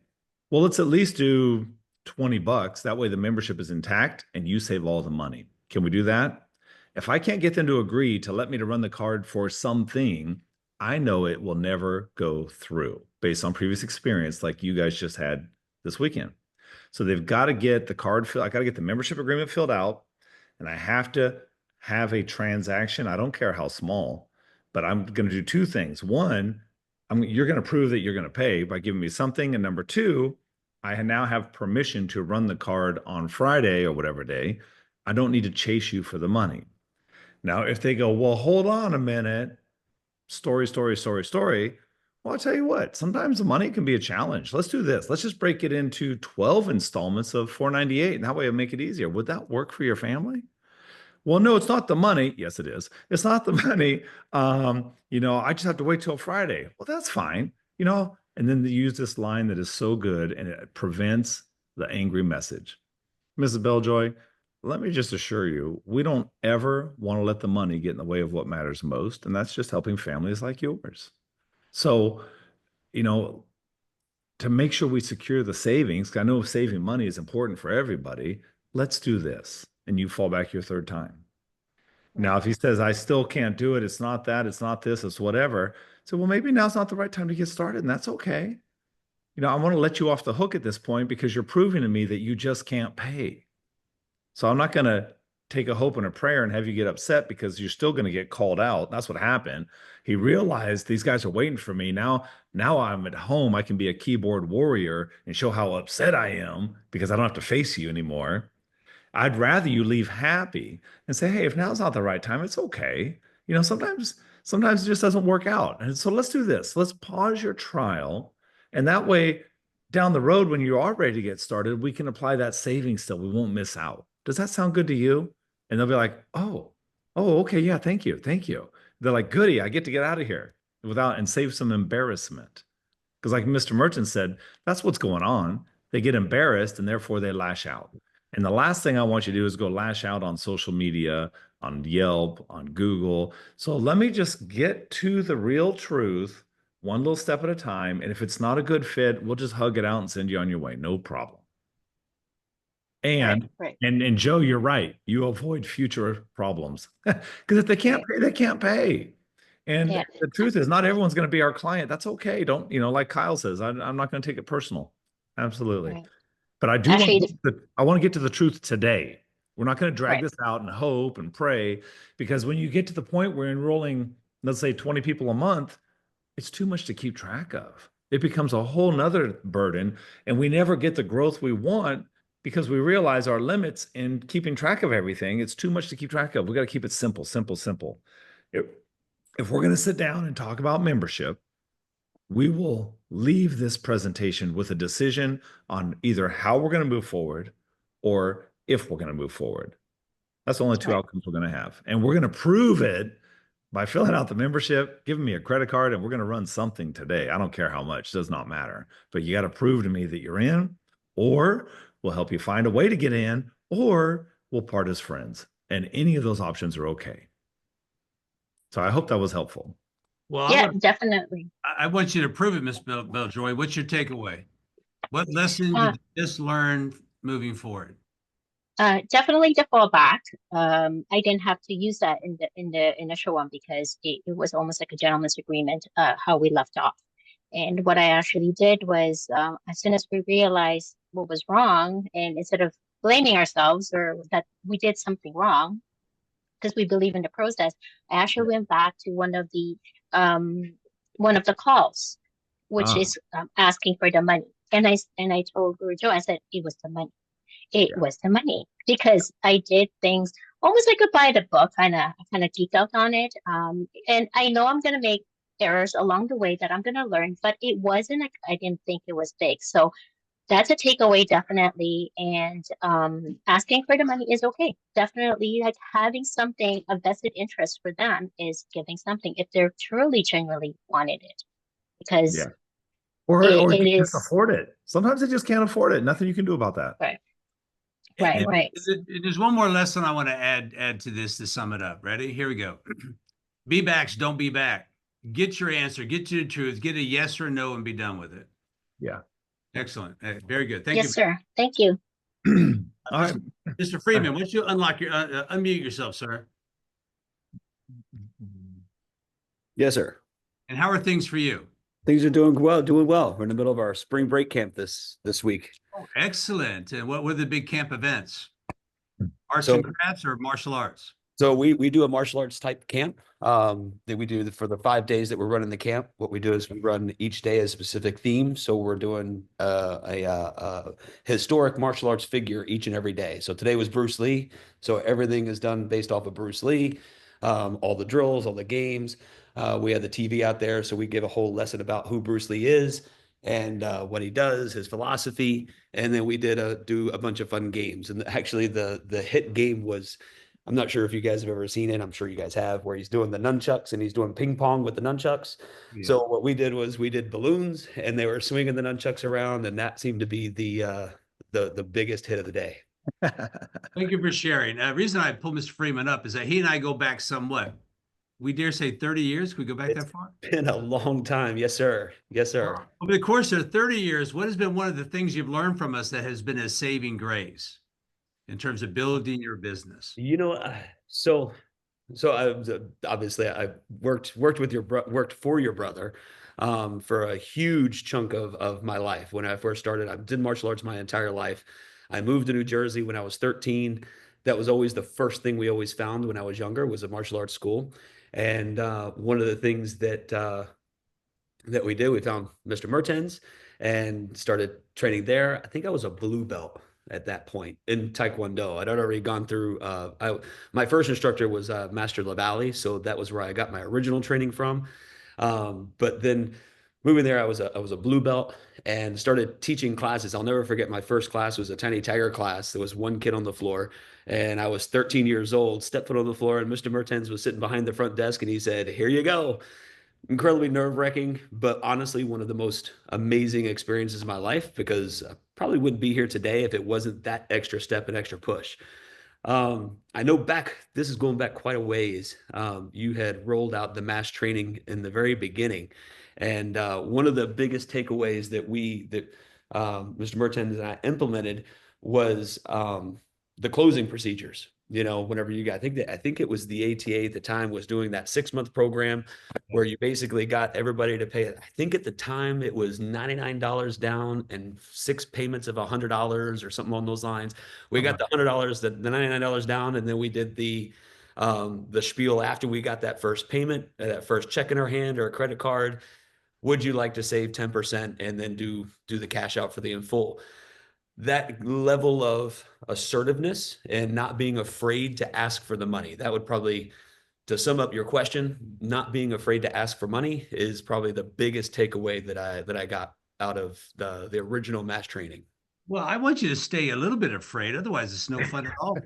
Well, let's at least do $20. That way the membership is intact and you save all the money. Can we do that? If I can't get them to agree to let me to run the card for something, I know it will never go through based on previous experience like you guys just had this weekend. So they've got to get the card filled. I got to get the membership agreement filled out and I have to have a transaction. I don't care how small, but I'm going to do 2 things. One, you're going to prove that you're going to pay by giving me something. And number 2, I now have permission to run the card on Friday or whatever day. I don't need to chase you for the money. Now, if they go, well, hold on a minute, story. Well, I'll tell you what, sometimes the money can be a challenge. Let's do this. Let's just break it into 12 installments of $498. And that way it'll make it easier. Would that work for your family? Well, no, it's not the money. Yes, it is. It's not the money. I just have to wait till Friday. Well, that's fine. And then they use this line that is so good and it prevents the angry message. Mrs. Belljoy, let me just assure you, we don't ever want to let the money get in the way of what matters most. And that's just helping families like yours. So, to make sure we secure the savings, 'cause I know saving money is important for everybody, let's do this. And you fall back your 3rd time. Now, if he says, I still can't do it, it's not that, it's not this, it's whatever. So, well, maybe now's not the right time to get started, and that's okay. I want to let you off the hook at this point because you're proving to me that you just can't pay. So I'm not going to take a hope and a prayer and have you get upset because you're still going to get called out. That's what happened. He realized these guys are waiting for me. Now I'm at home. I can be a keyboard warrior and show how upset I am because I don't have to face you anymore. I'd rather you leave happy and say, hey, if now's not the right time, it's okay. Sometimes it just doesn't work out. And so let's do this. Let's pause your trial. And that way, down the road, when you are ready to get started, we can apply that savings still. We won't miss out. Does that sound good to you? And they'll be like, oh, okay. Yeah, thank you. They're like, goody, I get to get out of here and save some embarrassment. Because like Mr. Merchant said, that's what's going on. They get embarrassed and therefore they lash out. And the last thing I want you to do is go lash out on social media, on Yelp, on Google. So let me just get to the real truth, one little step at a time. And if it's not a good fit, we'll just hug it out and send you on your way. No problem. And Right. and Joe, you're right. You avoid future problems because if they can't pay, they can't pay. And the truth is, not everyone's going to be our client. That's okay. Don't, like Kyle says, I'm not going to take it personal. Absolutely. Right. But I do Actually, want to get to the truth today. We're not going to drag Right. this out and hope and pray because when you get to the point where enrolling, let's say 20 people a month, it's too much to keep track of. It becomes a whole nother burden and we never get the growth we want because we realize our limits in keeping track of everything. It's too much to keep track of. We got to keep it simple. If we're going to sit down and talk about membership, we will leave this presentation with a decision on either how we're going to move forward or if we're going to move forward. That's the only 2 Right. outcomes we're going to have. And we're going to prove it by filling out the membership, giving me a credit card, and we're going to run something today. I don't care how much, does not matter. But you got to prove to me that you're in, or we'll help you find a way to get in, or we'll part as friends. And any of those options are okay. So I hope that was helpful. Well, Yeah, definitely. I want you to prove it, Miss Beljoy. What's your takeaway? What lesson did you just learn moving forward? Definitely to fall back. I didn't have to use that in the initial one because it was almost like a gentleman's agreement, how we left off. And what I actually did was, as soon as we realized what was wrong, and instead of blaming ourselves or that we did something wrong, because we believe in the process, I actually went back to one of the calls, which is asking for the money. And I told Guru Joe, I said it was the money. It was the money because I did things almost like a buy the book, kind of geeked out on it. And I know I'm gonna make errors along the way that I'm gonna learn, but it wasn't like I didn't think it was big. So that's a takeaway, definitely. And asking for the money is okay. Definitely, like having something, a vested interest for them is giving something if they're truly, genuinely wanted it. Because or it they is can't afford it. Sometimes they just can't afford it. Nothing you can do about that. right. Right. There's one more lesson I want to add to this to sum it up. Ready? Here we go. Be backs, don't be back. Get your answer, get to the truth, get a yes or no and be done with it. Yeah. Excellent. Very good. Thank you. Yes, sir. Thank you. All right. Mr. Freeman, why don't you unmute yourself, sir? Yes, sir. And how are things for you? Things are doing well. We're in the middle of our spring break camp this week. Oh, excellent. And what were the big camp events? Arts So- and crafts or martial arts? So we do a martial arts type camp that we do for the 5 days that we're running the camp. What we do is we run each day a specific theme. So we're doing a historic martial arts figure each and every day. So today was Bruce Lee. So everything is done based off of Bruce Lee, all the drills, all the games. We had the TV out there, so we give a whole lesson about who Bruce Lee is and what he does, his philosophy, and then we do a bunch of fun games. And actually, the hit game was, I'm not sure if you guys have ever seen it. I'm sure you guys have, where he's doing the nunchucks and he's doing ping pong with the nunchucks. Yeah. So what we did was we did balloons, and they were swinging the nunchucks around, and that seemed to be the biggest hit of the day. Thank you for sharing. The reason I pulled Mr. Freeman up is that he and I go back somewhat. We dare say 30 years. Can we go back that far? Been a long time. Yes, sir. Yes, sir. Over the course of 30 years, what has been one of the things you've learned from us that has been a saving grace in terms of building your business? You know, so I worked for your brother for a huge chunk of my life. When I first started, I did martial arts my entire life. I moved to New Jersey when I was 13. That was always the first thing we always found when I was younger, was a martial arts school. And one of the things that we did, we found Mr. Mertens and started training there. I think I was a blue belt at that point in Taekwondo. I'd already gone through, my first instructor was Master Lavalley. So that was where I got my original training from. But then moving there, I was a blue belt and started teaching classes. I'll never forget, my first class was a tiny tiger class. There was one kid on the floor, and I was 13 years old, stepped foot on the floor, and Mr. Mertens was sitting behind the front desk, and he said, "Here you go." Incredibly nerve-wracking, but honestly, one of the most amazing experiences of my life, because I probably wouldn't be here today if it wasn't that extra step and extra push. I know this is going back quite a ways. You had rolled out the mass training in the very beginning. And one of the biggest takeaways that Mr. Mertens and I implemented was the closing procedures. You know, whenever you got, I think it was the ATA at the time was doing that 6-month program where you basically got everybody to pay. I think at the time it was $99 down and 6 payments of $100 or something along those lines. We got the $100, the $99 down, and then we did the spiel after we got that first payment, that first check in our hand or a credit card. Would you like to save 10% and then do the cash out for the in full? That level of assertiveness and not being afraid to ask for the money. That would probably, to sum up your question, not being afraid to ask for money is probably the biggest takeaway that I got out of the original mass training. Well, I want you to stay a little bit afraid. Otherwise, it's no fun at all.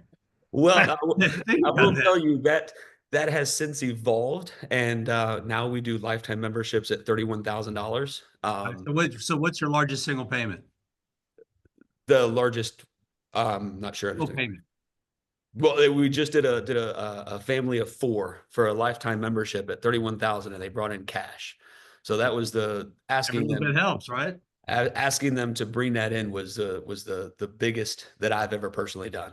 Well, I will tell you that has since evolved, and now we do lifetime memberships at $31,000. So what's your largest single payment? The largest Not sure. I Full understand. payment. Well, we just did a family of 4 for a lifetime membership at 31,000, and they brought in cash. So that was the Every little bit helps, right? asking them to bring that in was the biggest that I've ever personally done.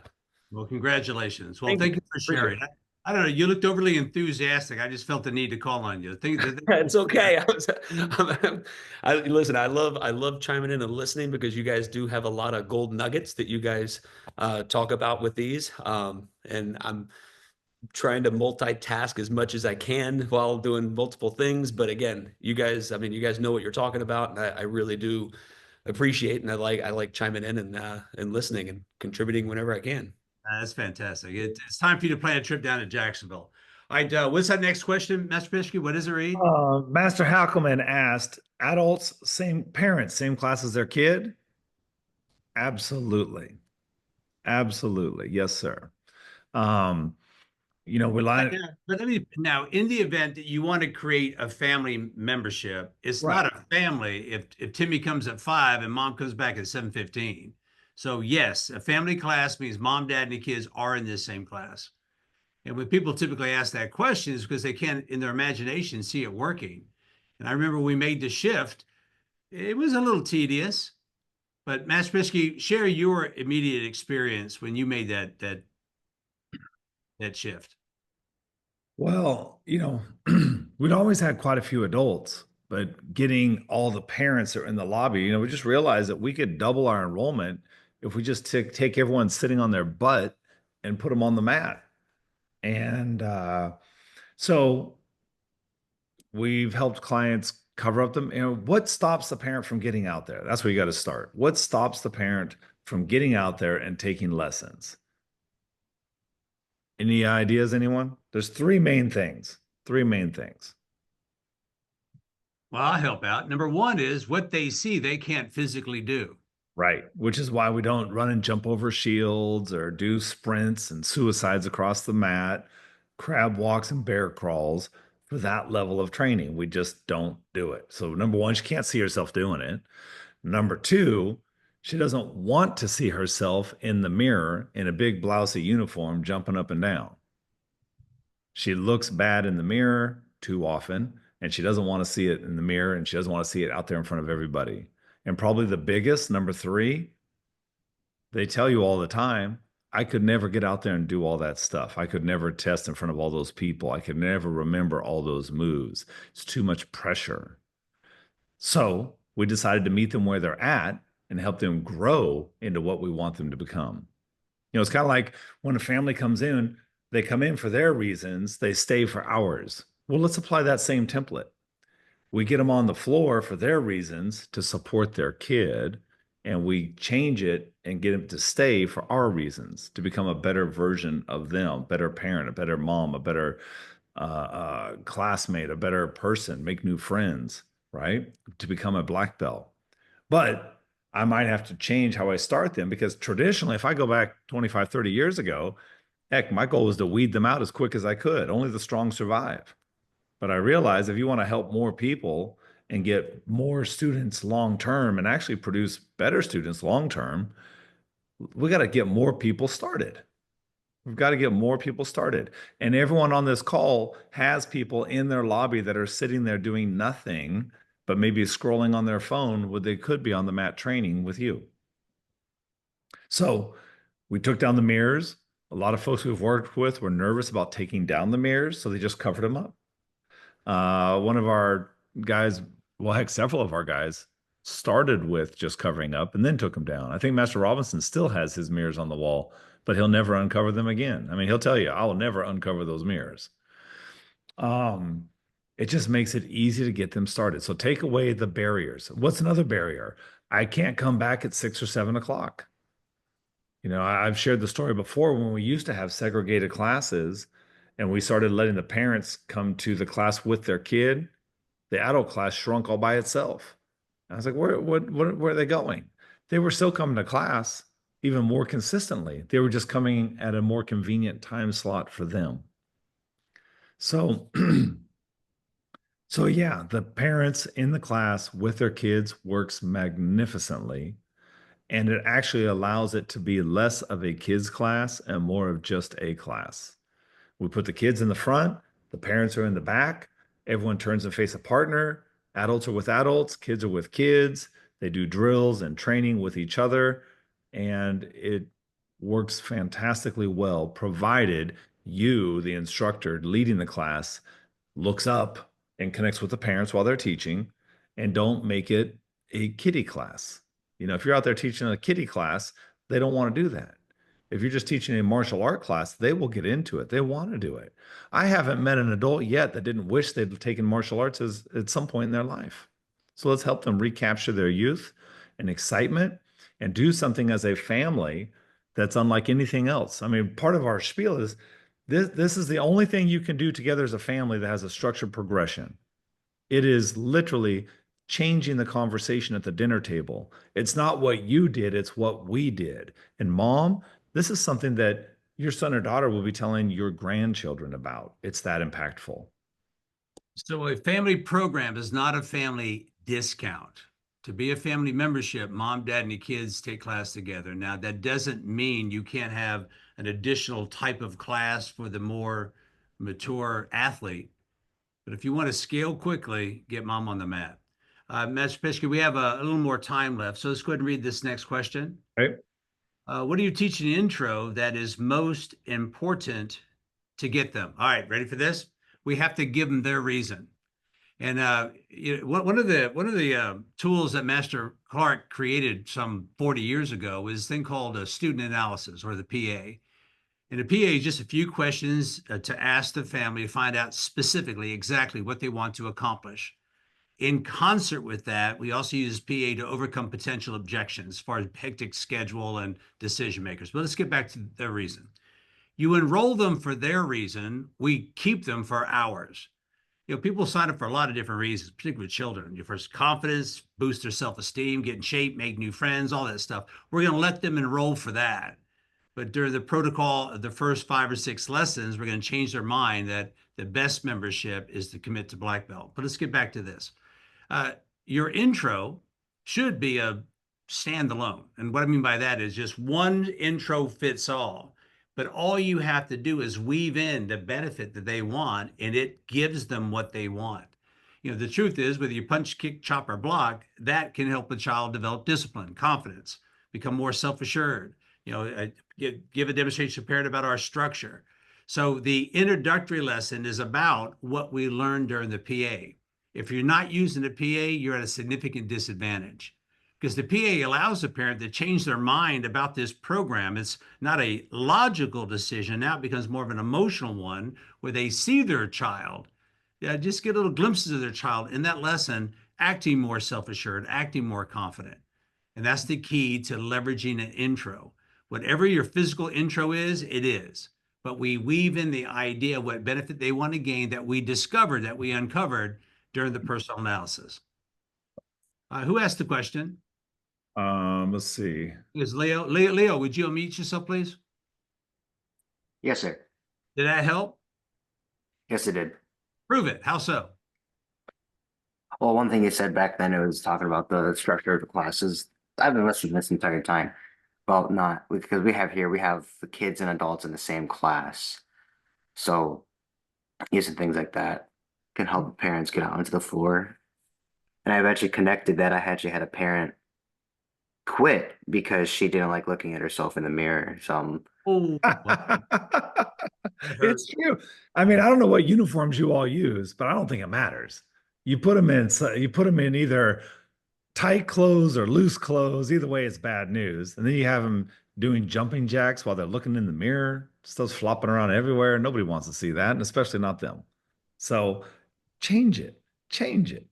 Well, congratulations. Well, Thank thank you. you for Appreciate sharing. I don't know. You looked overly enthusiastic. I just felt the need to call on you. It's okay. Listen, I love chiming in and listening because you guys do have a lot of gold nuggets that you guys talk about with these. And I'm trying to multitask as much as I can while doing multiple things. But again, you guys know what you're talking about, and I really do appreciate, and I like chiming in and listening and contributing whenever I can. That's fantastic. It's time for you to plan a trip down to Jacksonville. All right. What's that next question, Master Bishke? What does it read? Master Hackelman asked, adults, same parents, same class as their kid? Absolutely. Absolutely. Yes, sir. We're lying. But now, in the event that you want to create a family membership, it's Right. not a family if Timmy comes at 5 and mom comes back at 7:15. So yes, a family class means mom, dad, and the kids are in this same class. And when people typically ask that question is because they can't, in their imagination, see it working. And I remember we made the shift. It was a little tedious, but Master Bishke, share your immediate experience when you made that shift. Well, we'd always had quite a few adults, but getting all the parents that are in the lobby, we just realized that we could double our enrollment if we just take everyone sitting on their butt and put them on the mat. And so we've helped clients cover up them. What stops the parent from getting out there? That's where you got to start. What stops the parent from getting out there and taking lessons? Any ideas, anyone? There's 3 main things. 3 main things. Well, I'll help out. Number 1 is what they see they can't physically do. Right. Which is why we don't run and jump over shields or do sprints and suicides across the mat, crab walks and bear crawls for that level of training. We just don't do it. So number 1, she can't see herself doing it. Number 2, she doesn't want to see herself in the mirror in a big blousy uniform jumping up and down. She looks bad in the mirror too often, and she doesn't want to see it in the mirror, and she doesn't want to see it out there in front of everybody. And probably the biggest, number 3, they tell you all the time, I could never get out there and do all that stuff. I could never test in front of all those people. I could never remember all those moves. It's too much pressure. So we decided to meet them where they're at and help them grow into what we want them to become. It's kind of like when a family comes in, they come in for their reasons, they stay for ours. Well, let's apply that same template. We get them on the floor for their reasons to support their kid, and we change it and get them to stay for our reasons to become a better version of them, better parent, a better mom, a better classmate, a better person, make new friends, right? To become a black belt. But I might have to change how I start them because traditionally, if I go back 25, 30 years ago, heck, my goal was to weed them out as quick as I could. Only the strong survive. But I realized if you want to help more people and get more students long-term and actually produce better students long-term, we got to get more people started. We've got to get more people started. And everyone on this call has people in their lobby that are sitting there doing nothing, but maybe scrolling on their phone when they could be on the mat training with you. So we took down the mirrors. A lot of folks we've worked with were nervous about taking down the mirrors, so they just covered them up. One of our guys, well, heck, several of our guys started with just covering up and then took them down. I think Master Robinson still has his mirrors on the wall, but he'll never uncover them again. I mean, he'll tell you, I will never uncover those mirrors. It just makes it easy to get them started. So take away the barriers. What's another barrier? I can't come back at 6 or 7 o'clock. I've shared the story before when we used to have segregated classes and we started letting the parents come to the class with their kid. The adult class shrunk all by itself. I was like, where are they going? They were still coming to class even more consistently. They were just coming at a more convenient time slot for them. So, yeah, the parents in the class with their kids works magnificently. And it actually allows it to be less of a kids class and more of just a class. We put the kids in the front, the parents are in the back, everyone turns and face a partner, adults are with adults, kids are with kids. They do drills and training with each other, and it works fantastically well, provided you, the instructor leading the class, looks up and connects with the parents while they're teaching, and don't make it a kiddie class. You know, if you're out there teaching a kiddie class, they don't want to do that. If you're just teaching a martial art class, they will get into it. They want to do it. I haven't met an adult yet that didn't wish they'd taken martial arts at some point in their life. So let's help them recapture their youth and excitement and do something as a family that's unlike anything else. I mean, part of our spiel is this is the only thing you can do together as a family that has a structured progression. It is literally changing the conversation at the dinner table. It's not what you did, it's what we did. And mom, this is something that your son or daughter will be telling your grandchildren about. It's that impactful. So a family program is not a family discount. To be a family membership, mom, dad, and the kids take class together. Now, that doesn't mean you can't have an additional type of class for the more mature athlete. But if you want to scale quickly, get mom on the mat. Master Peshke, we have a little more time left. So let's go ahead and read this next question. Right. What do you teach in the intro that is most important to get them? All right, ready for this? We have to give them their reason. And one of the tools that Master Clark created some 40 years ago was this thing called a student analysis, or the PA. And the PA is just a few questions to ask the family to find out specifically exactly what they want to accomplish. In concert with that, we also use PA to overcome potential objections as far as hectic schedule and decision makers. But let's get back to their reason. You enroll them for their reason. We keep them for ours. You know, people sign up for a lot of different reasons, particularly with children. Your first confidence, boost their self-esteem, get in shape, make new friends, all that stuff. We're going to let them enroll for that. But during the protocol of the first 5 or 6 lessons, we're going to change their mind that the best membership is to commit to black belt. But let's get back to this. Your intro should be a standalone. And what I mean by that is just one intro fits all. But all you have to do is weave in the benefit that they want, and it gives them what they want. You know, the truth is, whether you punch, kick, chop, or block, that can help a child develop discipline, confidence, become more self-assured. You know, give a demonstration to parent about our structure. So the introductory lesson is about what we learned during the PA. If you're not using the PA, you're at a significant disadvantage, because the PA allows the parent to change their mind about this program. It's not a logical decision. Now it becomes more of an emotional one, where they see their child, just get little glimpses of their child in that lesson, acting more self-assured, acting more confident. And that's the key to leveraging an intro. Whatever your physical intro is, it is. But we weave in the idea of what benefit they want to gain that we discovered, that we uncovered during the personal analysis. Who asked the question? Let's see. It was Leo. Leo, would you unmute yourself, please? Yes, sir. Did that help? Yes, it did. Prove it. How so? Well, one thing you said back then, it was talking about the structure of the classes. I've been listening this entire time. Well, not because we have the kids and adults in the same class. So using things like that can help the parents get out onto the floor. And I've actually connected that. I actually had a parent quit because she didn't like looking at herself in the mirror. So Oh, It's true. I mean, I don't know what uniforms you all use, but I don't think it matters. You put them in either tight clothes or loose clothes. Either way, it's bad news. And then you have them doing jumping jacks while they're looking in the mirror. Stuff's flopping around everywhere. Nobody wants to see that, and especially not them. So change it. Change it.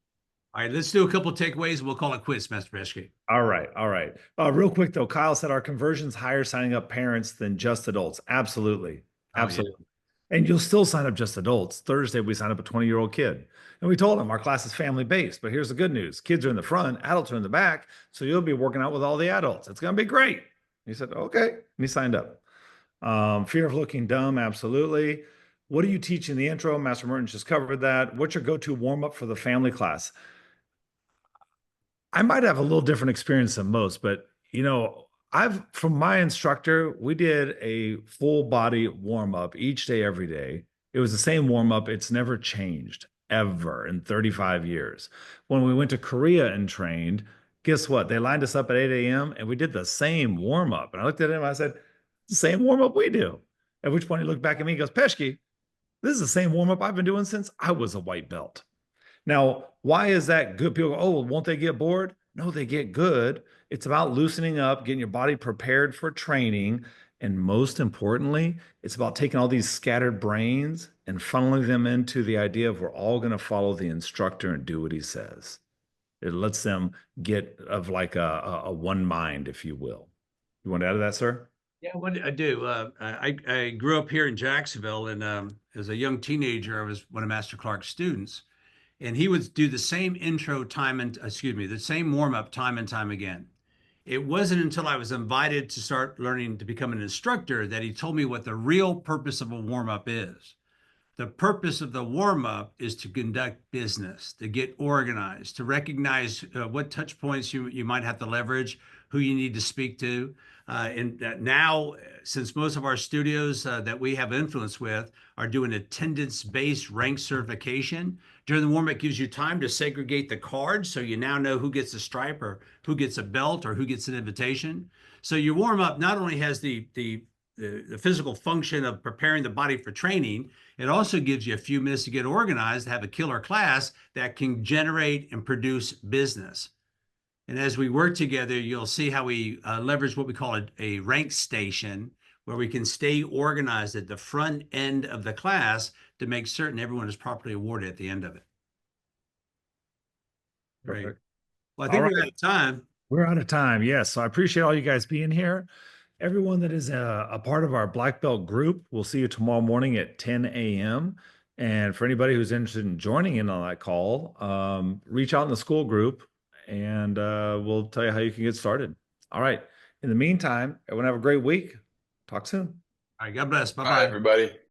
all right, let's do a couple of takeaways. We'll call it quits, Master Peshke. All right. All right. Real quick, though, Kyle said our conversion's higher signing up parents than just adults. Absolutely. Oh, Absolutely. And you'll still sign up just adults. Thursday, we signed up a 20-year-old kid. And we told him our class is family-based. But here's the good news. Kids are in the front, adults are in the back. So you'll be working out with all the adults. It's going to be great. He said, okay. And he signed up. Fear of looking dumb. Absolutely. What do you teach in the intro? Master Mertens just covered that. What's your go-to warm-up for the family class? I might have a little different experience than most, but You know, from my instructor, we did a full body warm up each day, every day. It was the same warm up. It's never changed ever in 35 years. When we went to Korea and trained, guess what? They lined us up at 8 a.m. and we did the same warm up. And I looked at him, and I said, "The same warm up we do." At which point he looked back at me and goes, "Peshke, this is the same warm up I've been doing since I was a white belt." Now, why is that good? People go, "Oh, well, won't they get bored?" No, they get good. It's about loosening up, getting your body prepared for training. And most importantly, it's about taking all these scattered brains and funneling them into the idea of we're all going to follow the instructor and do what he says. It lets them get of like a one mind, if you will. You want to add to that, sir? Yeah, what I do. I grew up here in Jacksonville, and as a young teenager, I was one of Master Clark's students, and he would do the same intro time and the same warm up time and time again. It wasn't until I was invited to start learning to become an instructor that he told me what the real purpose of a warm up is. The purpose of the warm up is to conduct business, to get organized, to recognize what touch points you might have to leverage, who you need to speak to. And now, since most of our studios that we have influence with are doing attendance-based rank certification, during the warm-up gives you time to segregate the cards, so you now know who gets a stripe or who gets a belt or who gets an invitation. So your warm-up not only has the physical function of preparing the body for training, it also gives you a few minutes to get organized, to have a killer class that can generate and produce business. And as we work together, you'll see how we leverage what we call a rank station, where we can stay organized at the front end of the class to make certain everyone is properly awarded at the end of it. Great. Perfect. Well, I think All we're right. out of time. We're out of time. Yes. So I appreciate all you guys being here. Everyone that is a part of our Black Belt group, we'll see you tomorrow morning at 10 a.m. And for anybody who's interested in joining in on that call, reach out in the school group and we'll tell you how you can get started. All right. In the meantime, everyone have a great week. Talk soon. All right. God bless. Bye, Bye-bye. everybody.